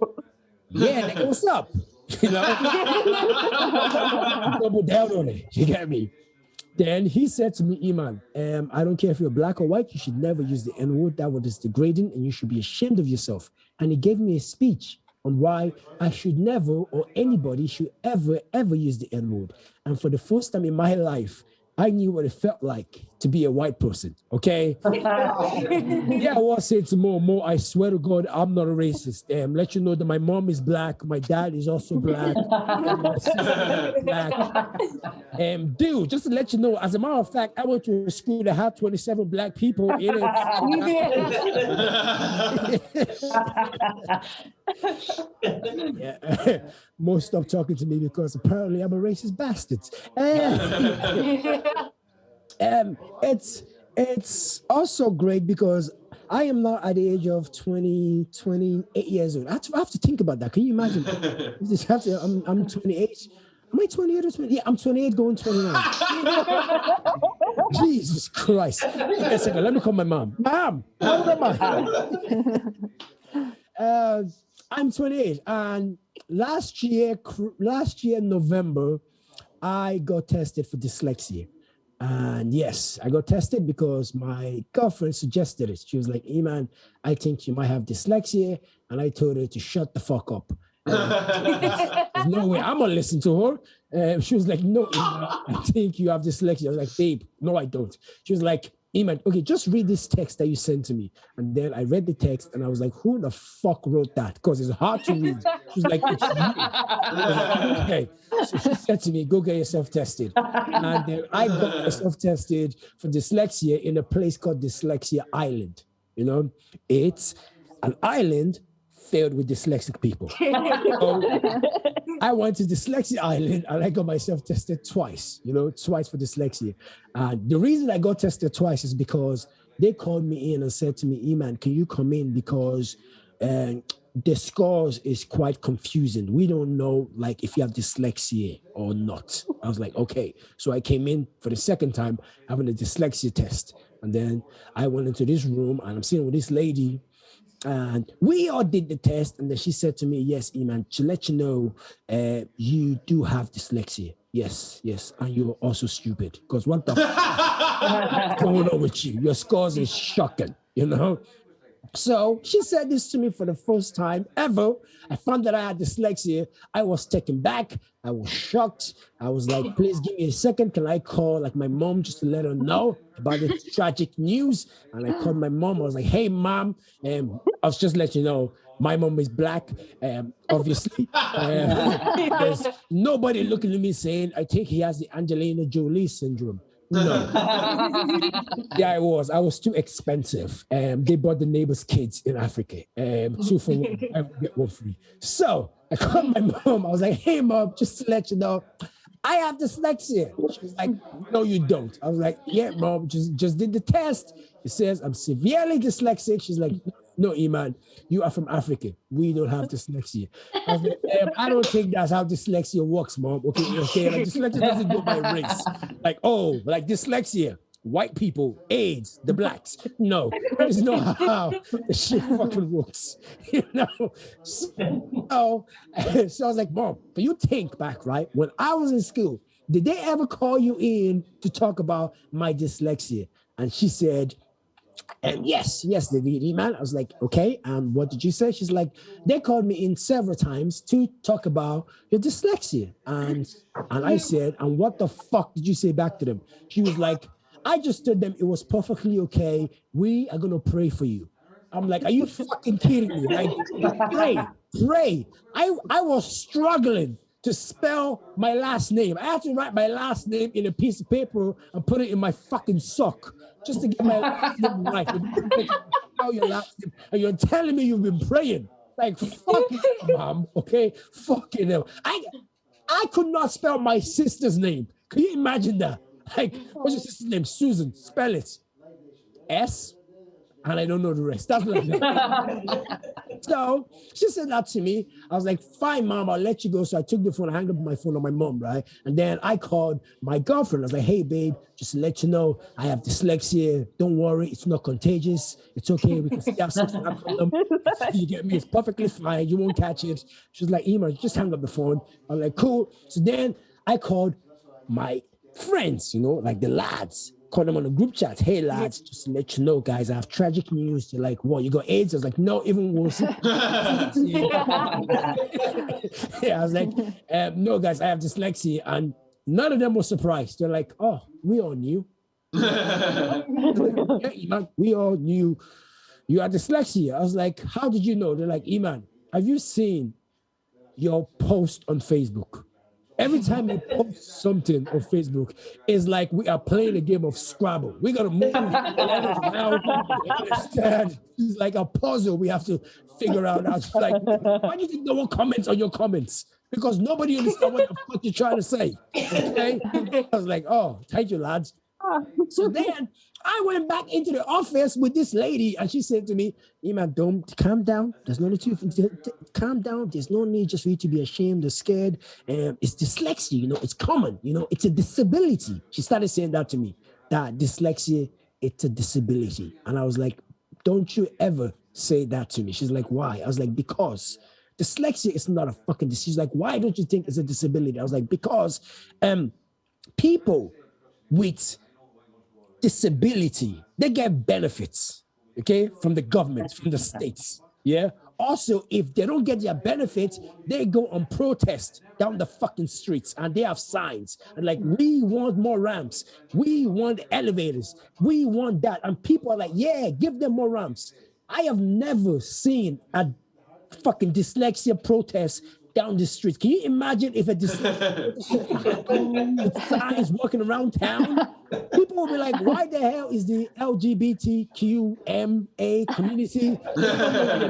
yeah, nigga, what's up? You know? Double down on it. You get me? Then he said to me, Emman, I don't care if you're black or white, you should never use the N-word. That word is degrading and you should be ashamed of yourself. And he gave me a speech on why I should never, or anybody should ever use the N-word. And for the first time in my life, I knew what it felt like to be a white person, okay? Yeah, I was saying to Mo, I swear to God, I'm not a racist. Let you know that my mom is black, my dad is also black, and my sister is black. Dude, just to let you know, as a matter of fact, I went to a school that had 27 black people in it. Yeah. Mo stopped talking to me because apparently I'm a racist bastard. It's also great because I am now at the age of 28 years old. I have to think about that. Can you imagine? I'm 28. Am I 28 or 20? Yeah, I'm 28 going 29. Jesus Christ. Wait a second, let me call my mom. Mom, how old am I? I'm 28, and last year November, I got tested for dyslexia. And yes, I got tested because my girlfriend suggested it. She was like, Emman, I think you might have dyslexia. And I told her to shut the fuck up. There's no way I'm gonna listen to her. She was like, no, Emman, I think you have dyslexia. I was like, babe, no, I don't. She was like, Emman, okay, just read this text that you sent to me. And then I read the text and I was like, who the fuck wrote that? Because it's hard to read. She was like, it's you. I was like, okay. So she said to me, go get yourself tested. And then I got myself tested for dyslexia in a place called Dyslexia Island. You know, it's an island filled with dyslexic people. So I went to Dyslexia Island and I got myself tested twice for dyslexia. The reason I got tested twice is because they called me in and said to me, Emman, can you come in because the scores is quite confusing. We don't know like if you have dyslexia or not. I was like, okay. So I came in for the second time having a dyslexia test. And then I went into this room and I'm sitting with this lady. And we all did the test, and then she said to me, yes, Emman, to let you know, you do have dyslexia. Yes, and you're also stupid. Because what the fuck is going on with you? Your scores is shocking, you know? So she said this to me for the first time ever. I found that I had dyslexia. I was taken back. I was shocked. I was like, please give me a second. Can I call like my mom just to let her know about the tragic news? And I called my mom. I was like, hey, mom. I was just letting you know, my mom is black, obviously. There's nobody looking at me saying, I think he has the Angelina Jolie syndrome. No. Yeah, I was too expensive. They bought the neighbor's kids in Africa. 2 for 1, I would get 1 free. So I called my mom. I was like, hey, mom, just to let you know, I have dyslexia. She was like, no, you don't. I was like, yeah, mom, just did the test. It says I'm severely dyslexic. She's like, no, Emman, you are from Africa. We don't have dyslexia. I was like, I don't think that's how dyslexia works, mom. Okay, like dyslexia doesn't go by race. Like, oh, like dyslexia, white people, AIDS, the blacks. No, that is not how the shit fucking works. You know? So I was like, mom, can you think back, right? When I was in school, did they ever call you in to talk about my dyslexia? And she said, yes, they did, man. I was like, okay, what did you say? She's like, they called me in several times to talk about your dyslexia. And I said, and what the fuck did you say back to them? She was like, I just told them it was perfectly okay. We are going to pray for you. I'm like, are you fucking kidding me? Like, pray. I was struggling to spell my last name. I had to write my last name in a piece of paper and put it in my fucking sock just to get my last name right. Spell your last name. And you're telling me you've been praying. Like, fucking hell, mom, okay? Fucking hell. I could not spell my sister's name. Can you imagine that? Like, what's your sister's name? Susan. Spell it. S. And I don't know the rest. That's what I know. So she said that to me. I was like, fine, mom, I'll let you go. So I took the phone, I hung up my phone on my mom, right? And then I called my girlfriend. I was like, hey, babe, just to let you know, I have dyslexia. Don't worry, it's not contagious. It's okay. We can still have sex without condom. You get me? It's perfectly fine. You won't catch it. She was like, Emman, just hang up the phone. I was like, cool. So then I called my friends, you know, like the lads, call them on a group chat. Hey lads, just to let you know, guys, I have tragic news. They're like, what, you got AIDS? I was like, no, even worse. Yeah, I was like, no, guys, I have dyslexia. And none of them were surprised. They're like, oh, we all knew. Yeah, Emman, we all knew you had dyslexia. I was like, how did you know? They're like, Emman, have you seen your post on Facebook? Every time you post something on Facebook, it's like we are playing a game of Scrabble. We gotta move letters around. You understand? It's like a puzzle we have to figure out. I was like, why do you think no one comments on your comments? Because nobody understands what the fuck you're trying to say. Okay? I was like, oh, thank you, lads. So then I went back into the office with this lady, and she said to me, Emman, don't calm down. There's no need to calm down. There's no need just for you to be ashamed or scared. It's dyslexia, you know, it's common, you know, it's a disability. She started saying that to me, that dyslexia, it's a disability. And I was like, don't you ever say that to me. She's like, why? I was like, because dyslexia is not a fucking disease. She's like, why don't you think it's a disability? I was like, because people with disability, they get benefits, okay, from the government, from the states. Yeah. Also, if they don't get their benefits, they go on protest down the fucking streets, and they have signs and like, we want more ramps, we want elevators, we want that. And people are like, yeah, give them more ramps. I have never seen a fucking dyslexia protest down the street. Can you imagine if a dyslexia with signs walking around town? People will be like, why the hell is the LGBTQMA community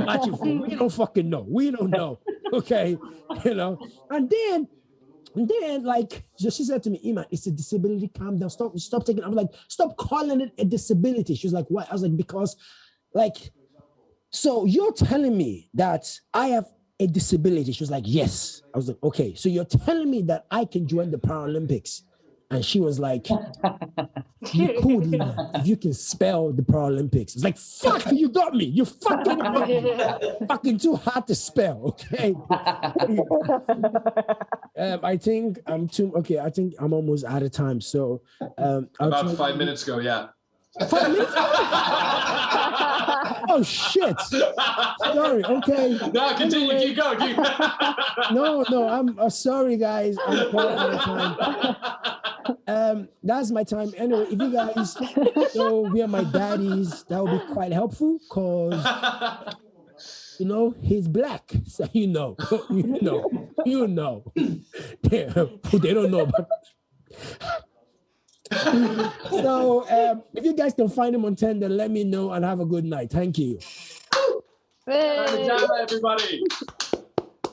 marching for? We don't fucking know. We don't know. Okay. You know, and then like she said to me, Emman, it's a disability, calm down, stop taking. I'm like, stop calling it a disability. She was like, why? I was like, because like, so you're telling me that I have a disability? She was like, yes. I was like, okay, so you're telling me that I can join the Paralympics? And she was like, you could, if you can spell the Paralympics. It's like, fuck, you got me. You fucking got me. Fucking too hard to spell, okay? I think I'm almost out of time. So about 5 minutes ago, yeah. 5 minutes? Oh shit! Sorry. Okay. No, continue. Anyway, keep going. No. I'm sorry, guys. I'm quite out of time. That's my time. Anyway, if you guys know we are my daddies, that would be quite helpful, cause you know he's black, so you know. They don't know, but. So if you guys can find him on Tinder, let me know, and have a good night. Thank you. Idama, everybody.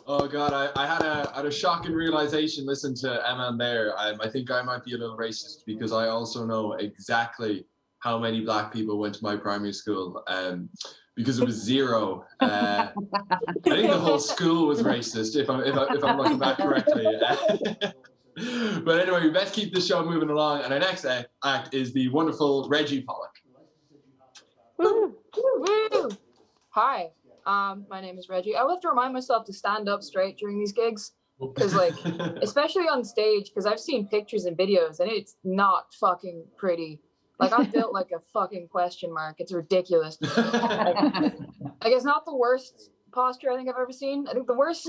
Oh God, I had a shocking realization listening to Emman there. I think I might be a little racist because I also know exactly how many black people went to my primary school. Because it was zero. I think the whole school was racist, if I'm looking back correctly. But anyway, we best keep this show moving along. And our next act is the wonderful Reggie Pollock. Woo! Hi, my name is Reggie. I will have to remind myself to stand up straight during these gigs. Because, like, especially on stage, because I've seen pictures and videos, and it's not fucking pretty. Like, I'm built like a fucking question mark. It's ridiculous. Like, it's not the worst posture I think I've ever seen. I think the worst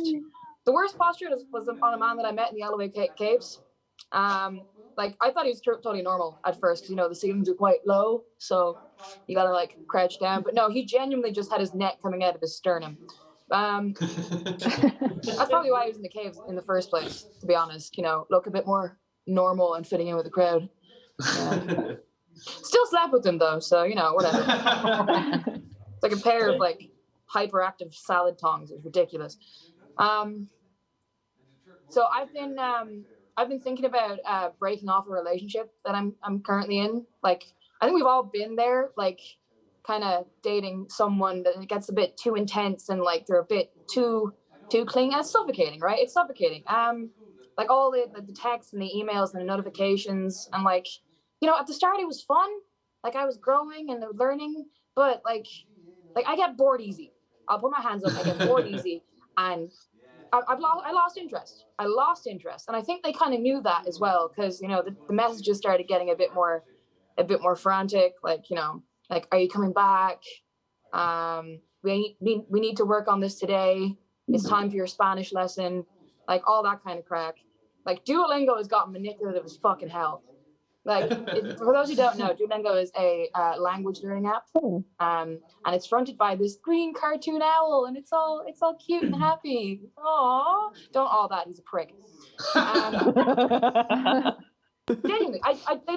posture was on a man that I met in the Alloway Caves. Like, I thought he was totally normal at first, because, you know, the ceilings are quite low, so you gotta, like, crouch down. But no, he genuinely just had his neck coming out of his sternum. That's probably why he was in the caves in the first place, to be honest. You know, look a bit more normal and fitting in with the crowd. Still slept with him, though, so, you know, whatever. It's like a pair of, like, hyperactive salad tongs. It's ridiculous. So I've been thinking about breaking off a relationship that I'm currently in. Like, I think we've all been there, like, kind of dating someone that it gets a bit too intense and like they're a bit too clingy. It's suffocating, right? It's suffocating. Like all the texts and the emails and the notifications, and like, you know, at the start it was fun. Like I was growing and learning, but like I get bored easy. I'll put my hands up. I get bored easy, and I lost interest. And I think they kind of knew that as well, because the messages started getting a bit more frantic. Like, like, are you coming back? We need to work on this today. It's time for your Spanish lesson. Like, all that kind of crack. Like, Duolingo has gotten manipulative as fucking hell. Like, for those who don't know, Duolingo is a language learning app, and it's fronted by this green cartoon owl, and it's all cute and happy. Aww, don't all that. He's a prick. Genuinely,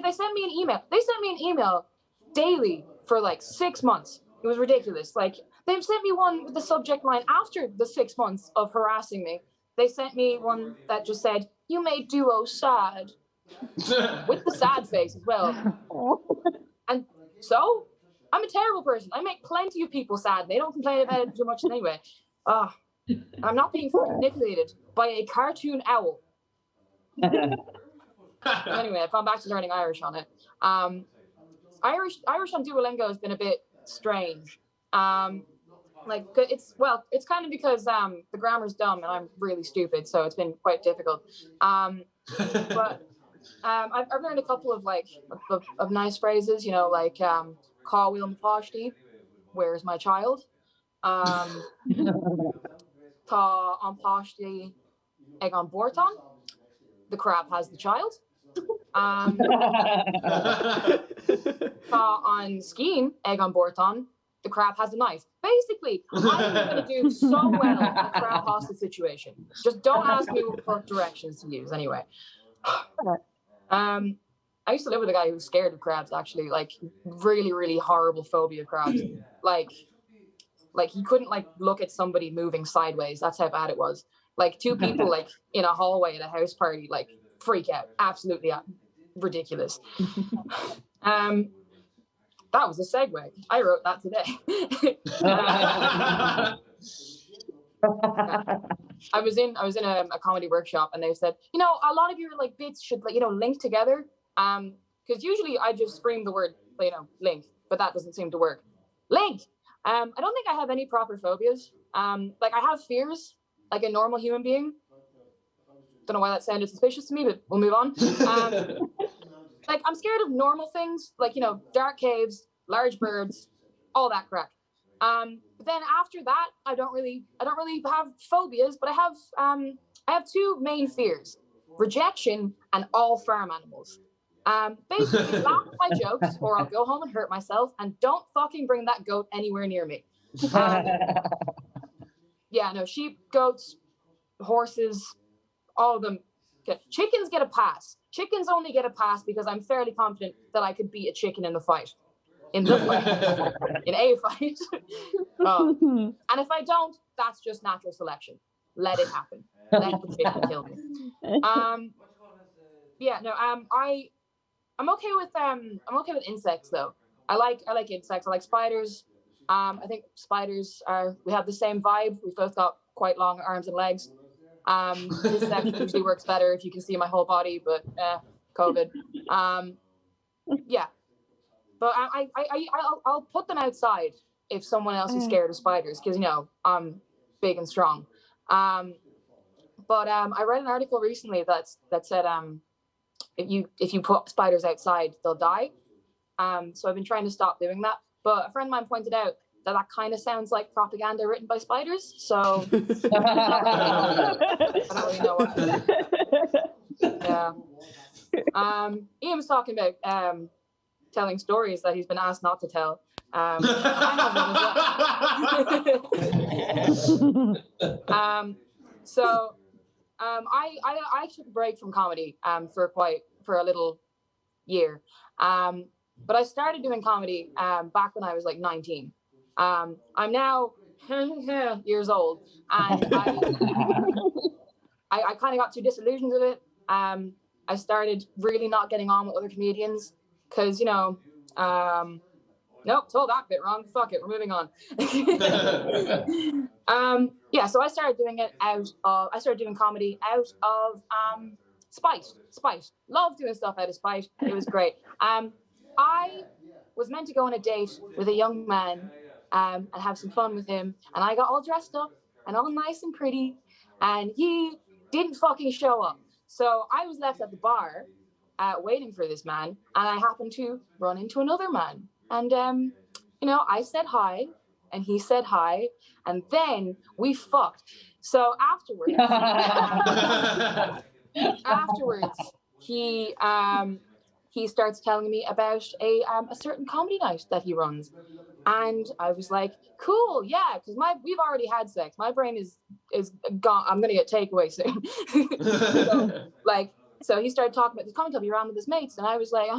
they sent me an email. They sent me an email daily for like 6 months. It was ridiculous. Like, they sent me one with the subject line after the 6 months of harassing me. They sent me one that just said, "You made Duo sad." With the sad face as well. And so, I'm a terrible person. I make plenty of people sad. They don't complain about it too much anyway. I'm not being manipulated by a cartoon owl. Anyway, I've gone back to learning Irish on it. Irish on Duolingo has been a bit strange. Like, it's kind of because the grammar's dumb and I'm really stupid, so it's been quite difficult. But I've learned a couple of of nice phrases, like "Cá bhfuil páistí," where's my child? Tá an páistí ag an bórtán, the crab has the child. Tá an skiing ag an bórtán, the crab has the knife. Basically, I'm going to do so well in a crab hostage situation. Just don't ask me what directions to use anyway. I used to live with a guy who was scared of crabs, actually, like really, really horrible phobia of crabs. Like he couldn't look at somebody moving sideways. That's how bad it was. Like, two people in a hallway at a house party, freak out. Absolutely ridiculous. That was a segue. I wrote that today. I was in a comedy workshop, and they said, a lot of your bits should link together. Because usually I just scream the word, link, but that doesn't seem to work. Link. I don't think I have any proper phobias. I have fears like a normal human being. Don't know why that sounded suspicious to me, but we'll move on. I'm scared of normal things, dark caves, large birds, all that crap. But then after that, I don't really have phobias, but I have two main fears: rejection and all farm animals. Basically, laugh at my jokes, or I'll go home and hurt myself, and don't fucking bring that goat anywhere near me. Sheep, goats, horses, all of them. Chickens get a pass. Chickens only get a pass because I'm fairly confident that I could beat a chicken in the fight. In a fight. And if I don't, that's just natural selection. Let it happen. Let the chicken kill me. I'm okay with insects though. I like insects. I like spiders. I think spiders we have the same vibe. We've both got quite long arms and legs. Insect usually works better if you can see my whole body, but COVID. But I'll put them outside if someone else is scared of spiders, because I'm big and strong. But I read an article recently that said if you put spiders outside, they'll die. So I've been trying to stop doing that. But a friend of mine pointed out that kind of sounds like propaganda written by spiders. So I don't really know what. Yeah. Ian was talking about telling stories that he's been asked not to tell. I took a break from comedy for a little year. But I started doing comedy back when I was 19. I'm now years old, and I kind of got too disillusioned with it. I started really not getting on with other comedians because, nope, told that bit wrong. Fuck it, we're moving on. So I started doing comedy out of spite. Love doing stuff out of spite. It was great. I was meant to go on a date with a young man and have some fun with him, and I got all dressed up and all nice and pretty, and he didn't fucking show up. So I was left at the bar waiting for this man, and I happened to run into another man. And, I said hi, and he said hi, and then we fucked. So afterwards, he starts telling me about a certain comedy night that he runs. And I was like, cool, yeah, because we've already had sex. My brain is gone. I'm gonna get takeaway soon. So he started talking about this comedy club he ran with his mates, and I was like,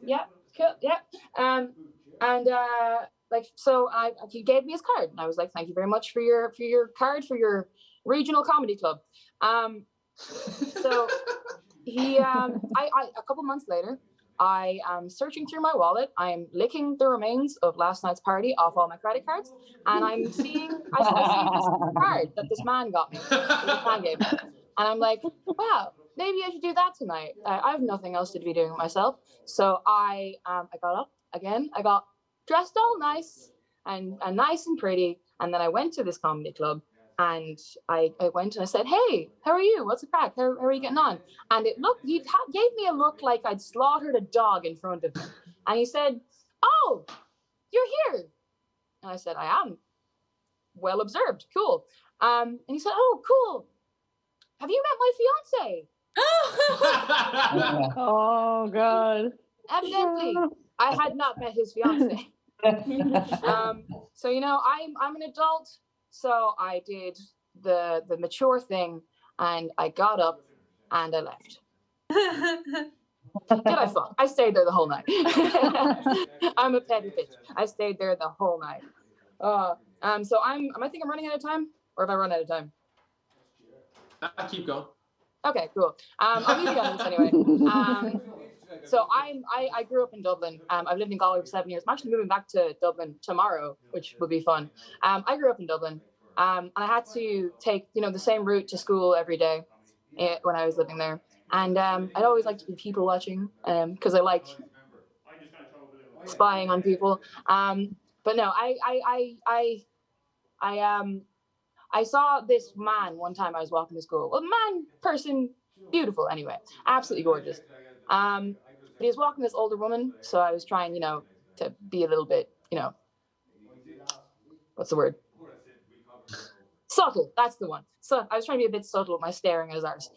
yeah, cool, yeah. So he gave me his card, and I was like, thank you very much for your card for your regional comedy club. So he I a couple months later, I am searching through my wallet. I'm licking the remains of last night's party off all my credit cards, and I see this card that this man got me. This man gave me. And I'm like, wow, maybe I should do that tonight. I have nothing else to be doing with myself. So I got up again. I got dressed all nice and nice and pretty. And then I went to this comedy club, and I went and I said, hey, how are you? What's the crack? How are you getting on? And he gave me a look like I'd slaughtered a dog in front of him. And he said, oh, you're here. And I said, I am. Well observed. Cool. And he said, oh, cool. Have you met my fiance? Oh God. Evidently, I had not met his fiance. So I'm an adult, so I did the mature thing, and I got up and I left. Did I fuck? I stayed there the whole night. I'm a petty bitch. I stayed there the whole night. So I think I'm running out of time, or have I run out of time? Keep going. Okay, cool. I'll leave you on this anyway. So I grew up in Dublin. I've lived in Galway for 7 years. I'm actually moving back to Dublin tomorrow, which would be fun. I grew up in Dublin, and I had to take the same route to school every day when I was living there. And I'd always like to be people watching because I like spying on people. But no, I saw this man one time I was walking to school. Well, person, beautiful anyway, absolutely gorgeous. But he was walking this older woman, so I was trying, to be a little bit, what's the word? Subtle, that's the one. So I was trying to be a bit subtle with my staring at his arse.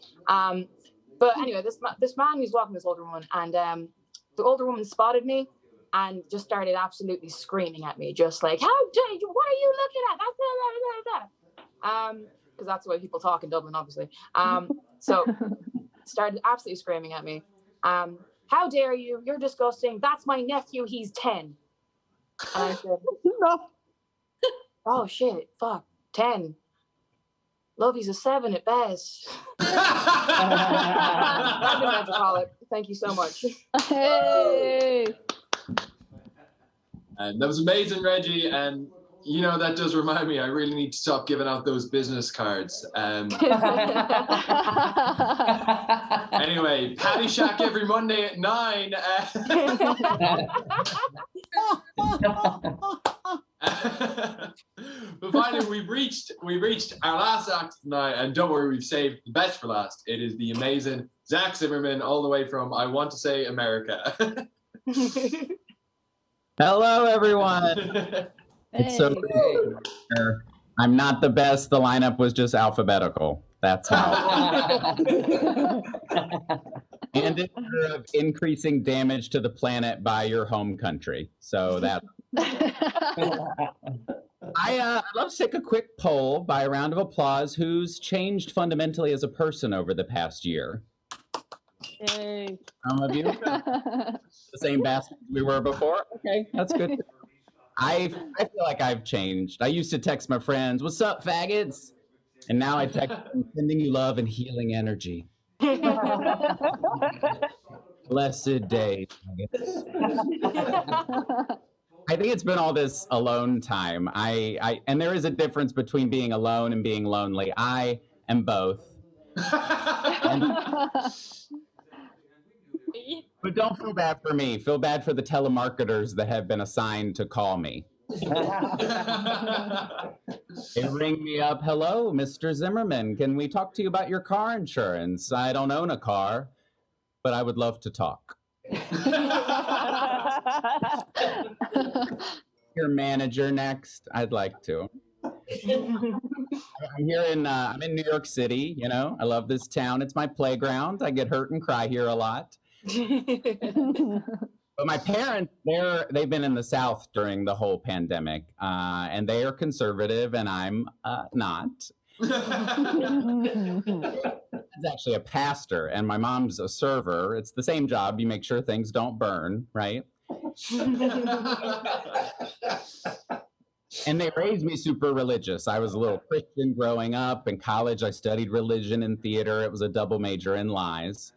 But anyway, this man was walking this older woman, and the older woman spotted me and just started absolutely screaming at me, just like, how dare you, what are you looking at? Because that's the way people talk in Dublin, obviously. So started absolutely screaming at me. How dare you? You're disgusting. That's my nephew. He's 10. And I said, no. Oh shit, fuck, 10. Love, he's a 7 at best. I've been metropolitan. Thank you so much. Hey. And that was amazing, Reggie. And that does remind me, I really need to stop giving out those business cards. Anyway, Paddy Shack every Monday at 9. But finally, we've reached our last act tonight, and don't worry, we've saved the best for last. It is the amazing Zach Zimmerman, all the way from, I want to say, America. Hello, everyone. It's so great. I'm not the best. The lineup was just alphabetical. That's how. And in order of increasing damage to the planet by your home country. So that. I'd love to take a quick poll by a round of applause. Who's changed fundamentally as a person over the past year? Hey. Some of you? The same bastards we were before? Okay, that's good. I feel like I've changed. I used to text my friends, "What's up, faggots?" And now I text them, "Sending you love and healing energy." Blessed day. I think it's been all this alone time. And there is a difference between being alone and being lonely. I am both. But don't feel bad for me. Feel bad for the telemarketers that have been assigned to call me. They ring me up. Hello, Mr. Zimmerman. Can we talk to you about your car insurance? I don't own a car, but I would love to talk. Your manager next. I'd like to. I'm here I'm in New York City. You know, I love this town. It's my playground. I get hurt and cry here a lot. But my parents, they've been in the South during the whole pandemic, and they are conservative, and I'm not. It's actually a pastor, and my mom's a server. It's the same job. You make sure things don't burn, right? And they raised me super religious. I was a little Christian growing up. In college, I studied religion and theater. It was a double major in lies.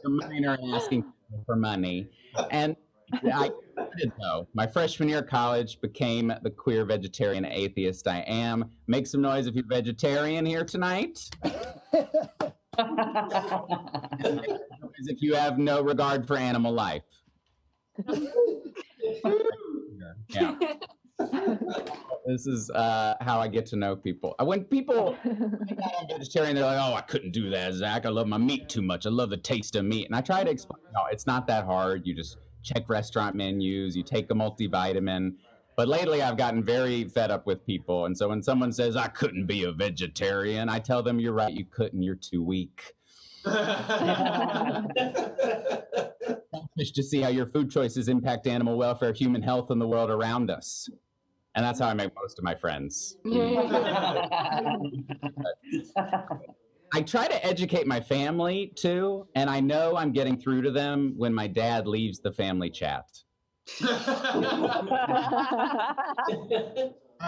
A minor and asking for money. And I did though. My freshman year of college became the queer vegetarian atheist I am. Make some noise if you're vegetarian here tonight. And make some noise if you have no regard for animal life. Yeah. This is how I get to know people. When people find out I'm vegetarian, they're like, oh, I couldn't do that, Zach. I love my meat too much. I love the taste of meat. And I try to explain, no, it's not that hard. You just check restaurant menus, you take a multivitamin. But lately I've gotten very fed up with people. And so when someone says, I couldn't be a vegetarian, I tell them, you're right, you couldn't, you're too weak. Selfish to see how your food choices impact animal welfare, human health, and the world around us. And that's how I make most of my friends. I try to educate my family too, and I know I'm getting through to them when my dad leaves the family chat. Turn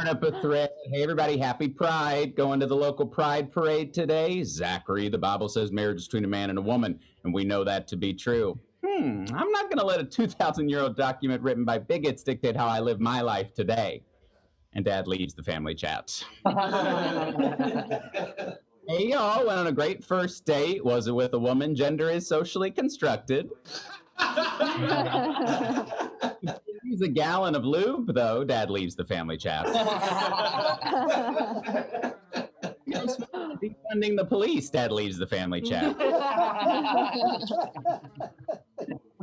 up a thread. Hey, everybody, happy Pride. Going to the local Pride parade today. Zachary, the Bible says marriage is between a man and a woman, and we know that to be true. I'm not going to let a 2,000-year-old document written by bigots dictate how I live my life today. And Dad leaves the family chat. Hey, y'all, went on a great first date. Was it with a woman? Gender is socially constructed. Use a gallon of lube, though. Dad leaves the family chat. Defunding the police. Dad leaves the family chat.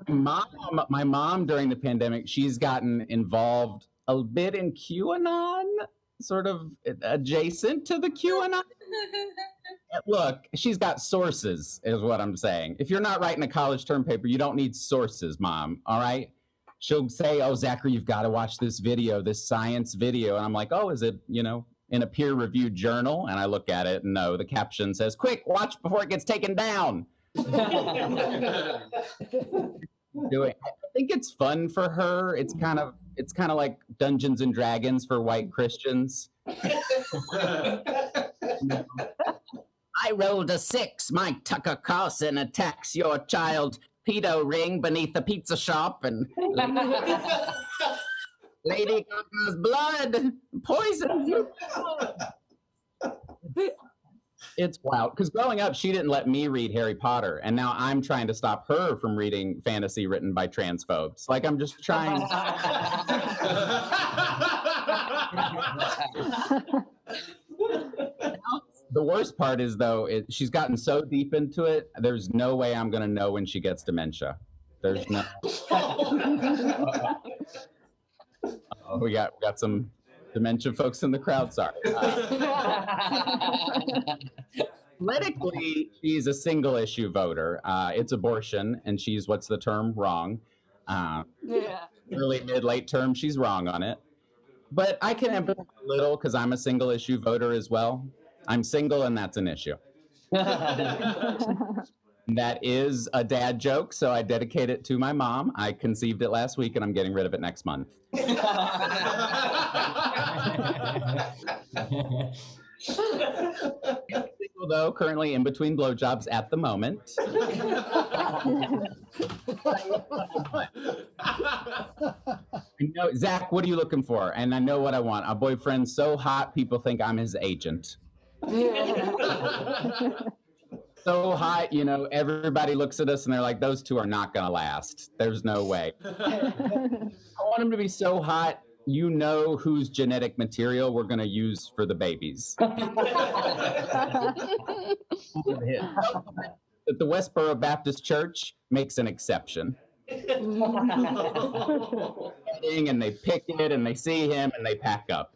My mom during the pandemic, she's gotten involved a bit in QAnon, sort of adjacent to the QAnon. Look, she's got sources, is what I'm saying. If you're not writing a college term paper, you don't need sources, Mom, all right? She'll say, oh, Zachary, you've got to watch this video, this science video. And I'm like, oh, is it, in a peer-reviewed journal? And I look at it, and no, the caption says, quick, watch before it gets taken down. I think it's fun for her. It's kind of like Dungeons and Dragons for white Christians. I rolled a 6. Mike Tucker Carlson attacks your child pedo ring beneath the pizza shop, and Lady Gaga's blood poisons you. It's wild, because growing up, she didn't let me read Harry Potter, and now I'm trying to stop her from reading fantasy written by transphobes. Like, I'm just trying. The worst part is, though, she's gotten so deep into it, there's no way I'm going to know when she gets dementia. There's no. We got some dementia folks in the crowd, sorry. Politically, she's a single issue voter. It's abortion, and she's, what's the term? Wrong. Early, mid, late term, she's wrong on it. But I can empathize a little because I'm a single issue voter as well. I'm single, and that's an issue. That is a dad joke, so I dedicate it to my mom. I conceived it last week, and I'm getting rid of it next month. Single, though, currently in between blowjobs at the moment. Zach, what are you looking for? And I know what I want. A boyfriend so hot, people think I'm his agent. so hot, you know, everybody looks at us and they're like, those two are not going to last. There's no way. I want them to be so hot, you know whose genetic material we're going to use for the babies. That the Westboro Baptist Church makes an exception. And they pick it and they see him and they pack up.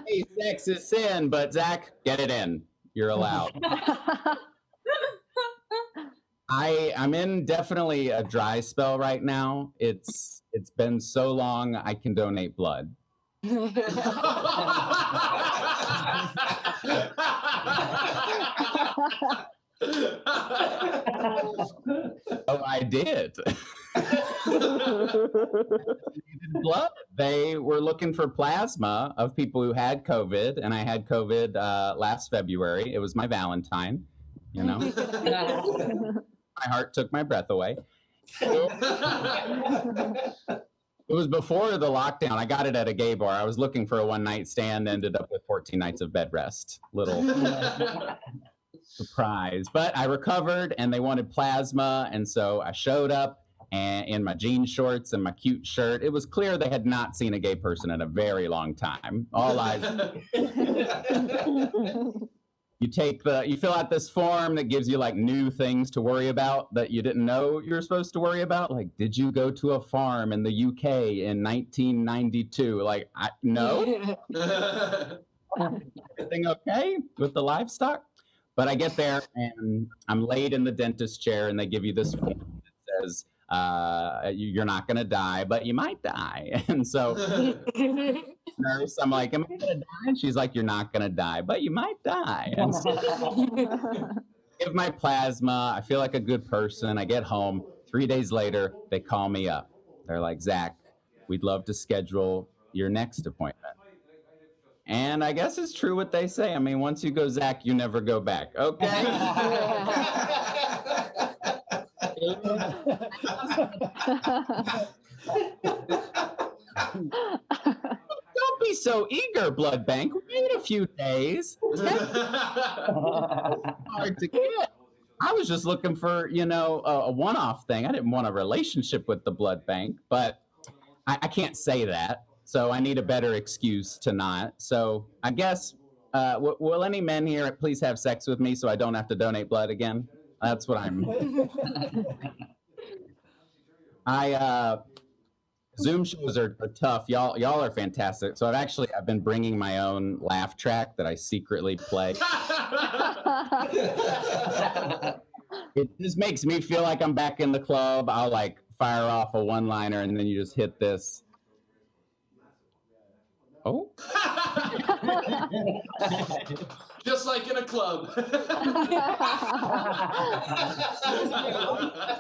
Hey, sex is sin, but Zach, get it in. You're allowed. I'm in definitely a dry spell right now. It's been so long I can donate blood. Oh, I did. Blood. They were looking for plasma of people who had COVID, and I had COVID last February. It was my Valentine, you know. My heart took my breath away. It was before the lockdown. I got it at a gay bar. I was looking for a one-night stand, ended up with 14 nights of bed rest. Little surprise. But I recovered, and they wanted plasma, and so I showed up and in my jean shorts and my cute shirt. It was clear they had not seen a gay person in a very long time. All eyes. You fill out this form that gives you like new things to worry about that you didn't know you were supposed to worry about. Like, did you go to a farm in the UK in 1992? Like, no. Everything okay with the livestock? But I get there and I'm laid in the dentist chair and they give you this form that says, you're not going to die, but you might die. And so nurse, I'm like, am I going to die? And she's like, you're not going to die, but you might die. And so give my plasma. I feel like a good person. I get home. 3 days later, they call me up. They're like, Zach, we'd love to schedule your next appointment. And I guess it's true what they say. I mean, once you go Zach, you never go back. Okay. Don't be so eager, blood bank. Wait a few days. Hard to get. I was just looking for, a one-off thing. I didn't want a relationship with the blood bank, but I can't say that. So I need a better excuse to not. So I guess, will any men here please have sex with me so I don't have to donate blood again? That's what I'm. Zoom shows are tough. Y'all are fantastic. So I've been bringing my own laugh track that I secretly play. It just makes me feel like I'm back in the club. I'll like fire off a one-liner and then you just hit this. Oh. Just like in a club. That's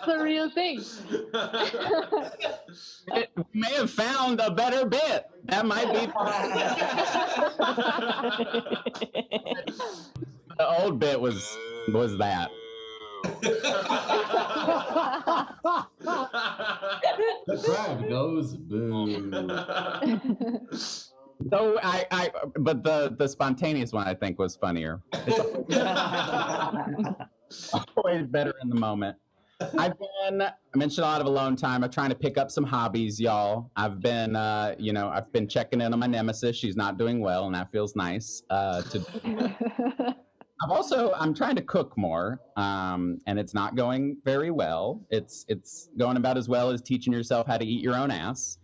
the real thing. We may have found a better bit. That might be. The old bit was that. The crowd goes boo. So but the spontaneous one I think was funnier. It's always better in the moment. I mentioned a lot of alone time. I'm trying to pick up some hobbies, y'all. I've been checking in on my nemesis. She's not doing well, and that feels nice. I'm trying to cook more, and it's not going very well. It's going about as well as teaching yourself how to eat your own ass.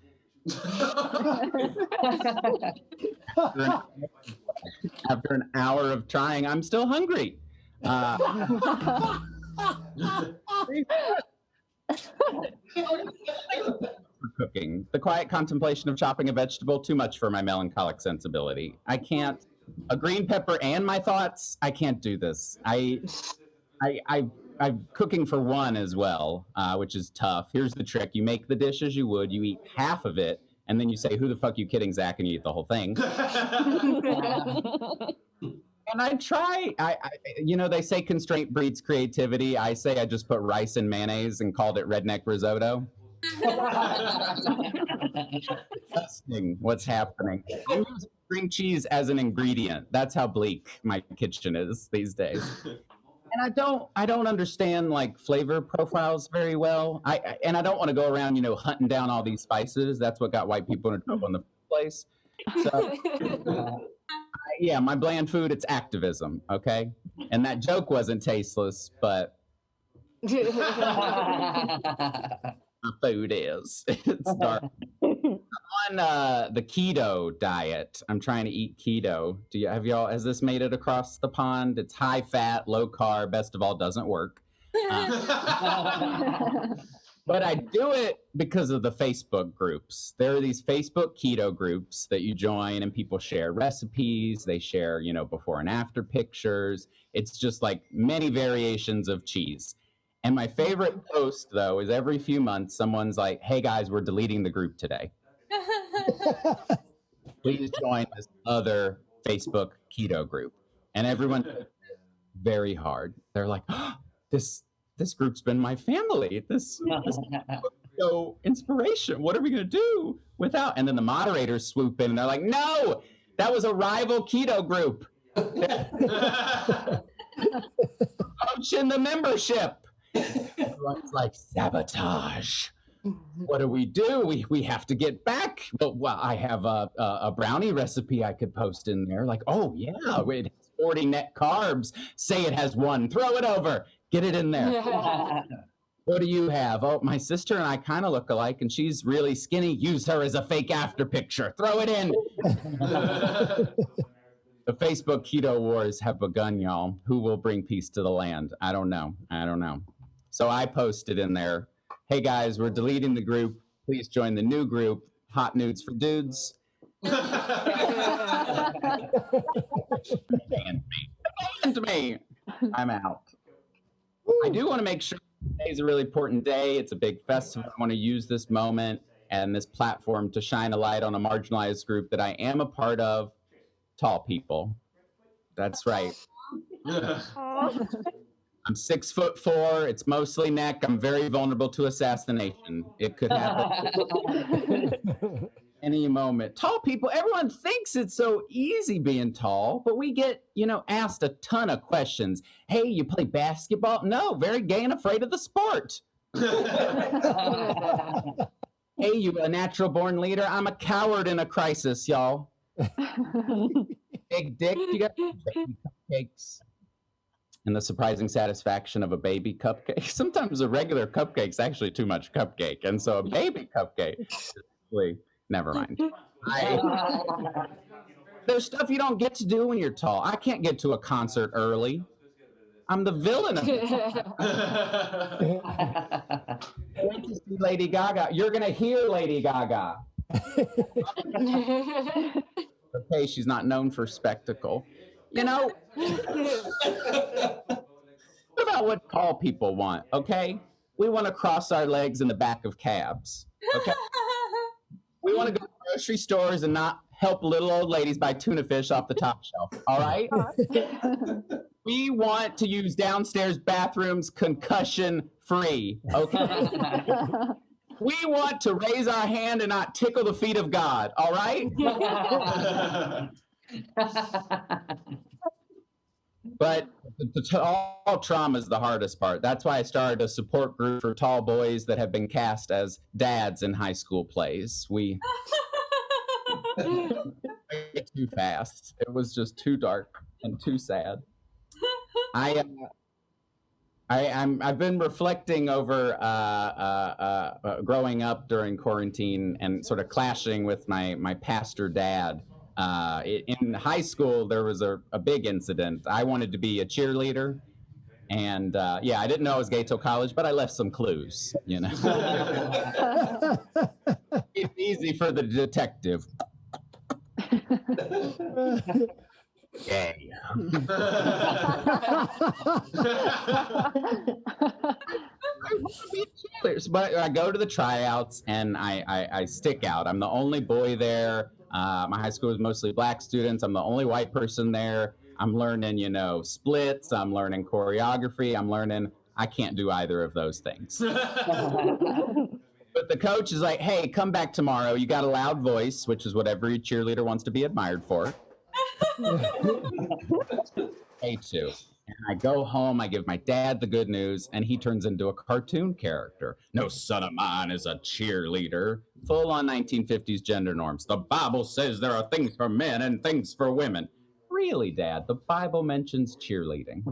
After an hour of trying, I'm still hungry. Cooking. The quiet contemplation of chopping a vegetable, too much for my melancholic sensibility. I can't. A green pepper and my thoughts, I can't do this. I'm cooking for one as well, which is tough. Here's the trick. You make the dish as you would. You eat half of it, and then you say, who the fuck you kidding, Zach? And you eat the whole thing. And I try. They say constraint breeds creativity. I say I just put rice in mayonnaise and called it redneck risotto. Disgusting what's happening. I'm using string cheese as an ingredient. That's how bleak my kitchen is these days. And I don't understand like flavor profiles very well. I don't want to go around, hunting down all these spices. That's what got white people into trouble in the first place. So yeah, my bland food, it's activism, okay? And that joke wasn't tasteless, but my food is. It's dark. I'm on the keto diet. I'm trying to eat keto. Has this made it across the pond? It's high fat, low carb, best of all, doesn't work. But I do it because of the Facebook groups. There are these Facebook keto groups that you join and people share recipes. They share, before and after pictures. It's just like many variations of cheese. And my favorite post, though, is every few months, someone's like, hey, guys, we're deleting the group today. Please join this other Facebook keto group. And everyone very hard. They're like, oh, this group's been my family. This so inspiration. What are we going to do without? And then the moderators swoop in and they're like, no, that was a rival keto group. Poaching the membership. Everyone's like, sabotage. What do? We have to get back. Well, I have a brownie recipe I could post in there. Like, oh yeah, it has 40 net carbs. Say it has 1. Throw it over. Get it in there. What do you have? Oh, my sister and I kind of look alike, and she's really skinny. Use her as a fake after picture. Throw it in. The Facebook keto wars have begun, y'all. Who will bring peace to the land? I don't know. So I posted in there, hey guys, we're deleting the group. Please join the new group, Hot Nudes for Dudes. Abandoned me. I'm out. I do want to make sure today is a really important day. It's a big festival. I want to use this moment and this platform to shine a light on a marginalized group that I am a part of, tall people. That's right. I'm 6'4". It's mostly neck. I'm very vulnerable to assassination. It could happen any moment. Tall people, everyone thinks it's so easy being tall, but we get, asked a ton of questions. Hey, you play basketball? No, very gay and afraid of the sport. Hey, you a natural born leader? I'm a coward in a crisis, y'all. Big dick, you got baby cupcakes. And the surprising satisfaction of a baby cupcake. Sometimes a regular cupcake's actually too much cupcake. And so a baby cupcake is really, never mind. There's stuff you don't get to do when you're tall. I can't get to a concert early. I'm the villain of it. Wait to see Lady Gaga. You're going to hear Lady Gaga. Okay, she's not known for spectacle. What about what tall people want, okay? We want to cross our legs in the back of cabs, okay? We want to go to grocery stores and not help little old ladies buy tuna fish off the top shelf, all right? We want to use downstairs bathrooms concussion-free, okay? We want to raise our hand and not tickle the feet of God, all right? But the tall trauma is the hardest part. That's why I started a support group for tall boys that have been cast as dads in high school plays. We too fast. It was just too dark and too sad. I've been reflecting over growing up during quarantine and sort of clashing with my pastor dad. In high school, there was a big incident. I wanted to be a cheerleader, and I didn't know I was gay till college, but I left some clues. It's easy for the detective. Gay. But I go to the tryouts and I stick out. I'm the only boy there. My high school was mostly black students. I'm the only white person there. I'm learning, splits. I'm learning choreography. I can't do either of those things. But But the coach is like, hey, come back tomorrow. You got a loud voice, which is what every cheerleader wants to be admired for. Hey, too. And I go home, I give my dad the good news, and he turns into a cartoon character. No son of mine is a cheerleader. Full on 1950s gender norms. The Bible says there are things for men and things for women. Really, Dad? The Bible mentions cheerleading.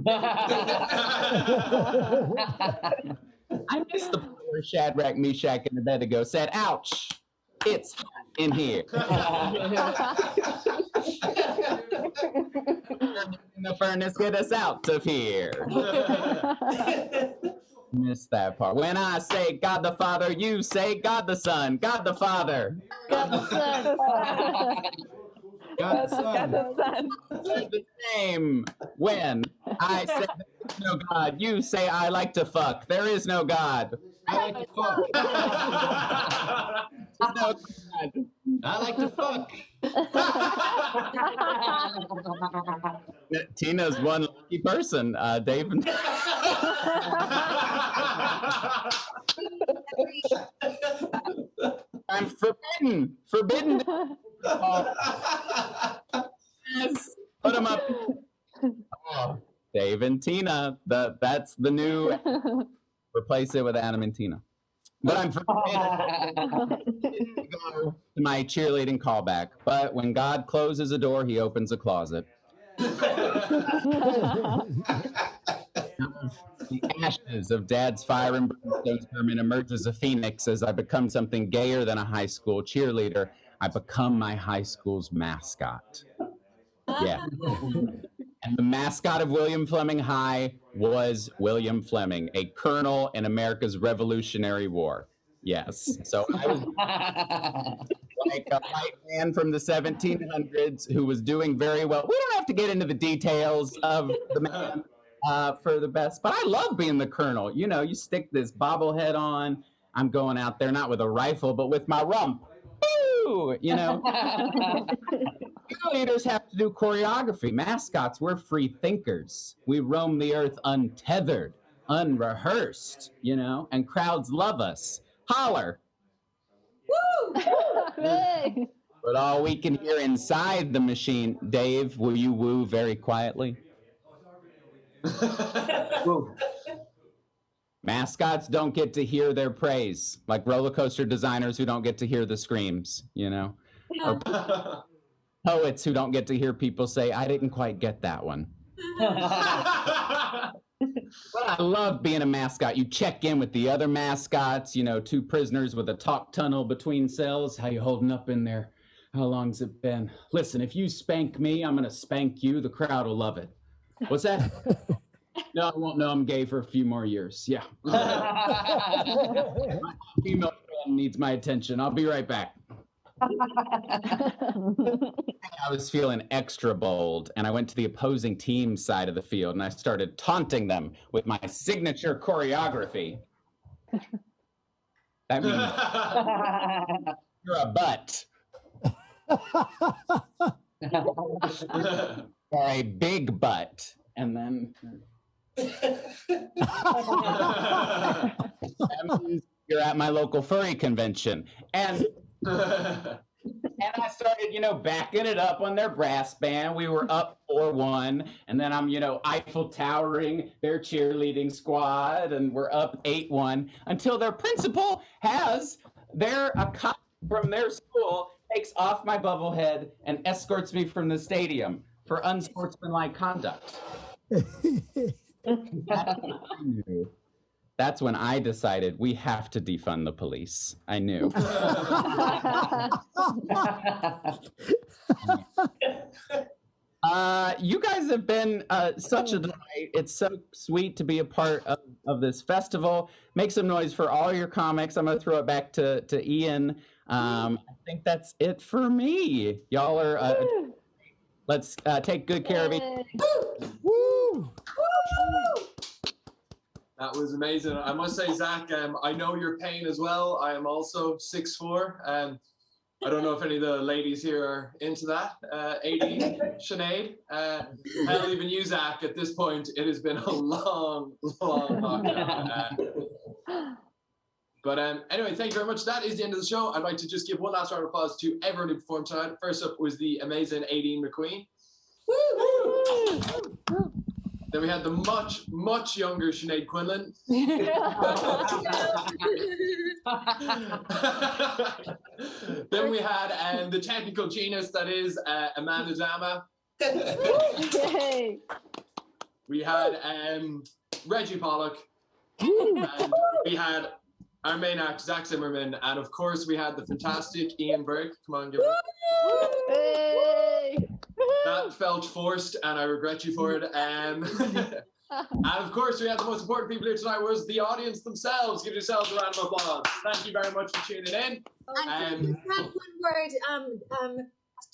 I miss the part where Shadrach, Meshach, and Abednego said, ouch, it's hot in here. In the furnace, get us out of here. Miss that part. When I say God the Father, you say God the Son, God the Father. God the Son. God, God the Son. Say the same. When I say there is no God, you say I like to fuck. There is no God. I like to fuck. There's no God. I like to fuck. Tina's one lucky person, Dave. I'm forbidden. Yes, put them up. Oh, Dave and Tina. That's the new. Replace it with Adam and Tina. But I'm forbidden to go to my cheerleading callback. But when God closes a door, he opens a closet. The ashes of Dad's fire and brimstone sermon emerges a phoenix as I become something gayer than a high school cheerleader. I become my high school's mascot. Yeah. And the mascot of William Fleming High was William Fleming, a colonel in America's Revolutionary War. Yes. So I was like a white man from the 1700s who was doing very well. We don't have to get into the details of the man for the best, but I love being the colonel. You know, you stick this bobblehead on. I'm going out there not with a rifle, but with my rump. Woo! You know. Leaders have to do choreography. Mascots, we're free thinkers. We roam the earth untethered, unrehearsed, you know, and crowds love us. Holler. Woo! Hey. But all we can hear inside the machine, Dave, will you woo very quietly? Mascots don't get to hear their praise, like roller coaster designers who don't get to hear the screams, you know? Or poets who don't get to hear people say, I didn't quite get that one. Well, I love being a mascot. You check in with the other mascots, you know, two prisoners with a talk tunnel between cells. How you holding up in there? How long's it been? Listen, if you spank me, I'm going to spank you. The crowd will love it. What's that? No, I won't know I'm gay for a few more years. Yeah. My female friend needs my attention. I'll be right back. I was feeling extra bold, and I went to the opposing team side of the field, and I started taunting them with my signature choreography. That means you're a butt. Or a big butt. And then that means you're at my local furry convention. And I started, you know, backing it up on their brass band. We were up 4-1. And then I'm, you know, Eiffel Towering their cheerleading squad. And we're up 8-1 until their principal has a cop from their school takes off my bubblehead and escorts me from the stadium for unsportsmanlike conduct. That's when I decided we have to defund the police. I knew. You guys have been such a delight. It's so sweet to be a part of this festival. Make some noise for all your comics. I'm going to throw it back to Ian. I think that's it for me. Y'all are... let's take good care of each other. Woo! That was amazing. I must say, Zach, I know your pain as well. I am also 6'4". I don't know if any of the ladies here are into that. Aideen, Sinéad, hell, even you, Zach, at this point, it has been a long, long lockdown. But anyway, thank you very much. That is the end of the show. I'd like to just give one last round of applause to everyone who performed tonight. First up was the amazing Aideen McQueen. Then we had the much, much younger Sinéad Quinlan. Then we had the technical genius that is Emman Idama. We had Reggie Pollock. And we had our main act, Zach Zimmerman. And of course, we had the fantastic Ian Burke. Come on, give it up. That felt forced, and I regret you for it. And of course, we had the most important people here tonight was the audience themselves. Give yourselves a round of applause. Thank you very much for tuning in. And just have one word,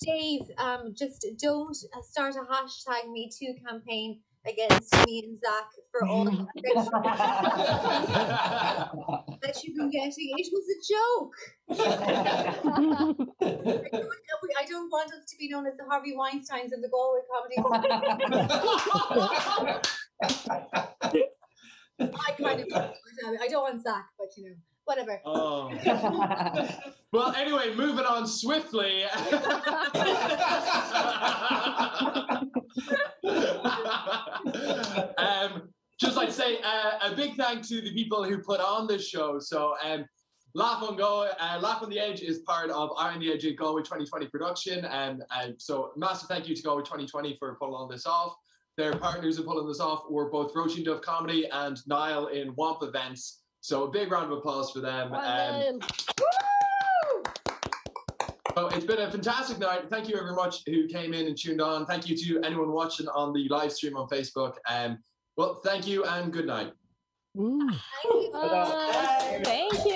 Dave. Just don't start a hashtag #MeToo campaign against me and Zach for all that you've been getting. It was a joke. I don't want us to be known as the Harvey Weinsteins of the Galway comedy. I kind of I don't want Zach, but you know, whatever. Oh. Well, anyway, moving on swiftly. Just like to say a big thank to the people who put on this show. So Laugh on the Edge is part of Eye on the Edge Galway 2020 production. And so massive thank you to Galway 2020 for pulling this off. Their partners in pulling this off were both Róisín Dubh Comedy and Niall in Womp Events. So a big round of applause for them. So it's been a fantastic night. Thank you very much who came in and tuned on. Thank you to anyone watching on the live stream on Facebook. Well, thank you and good night. Thank you.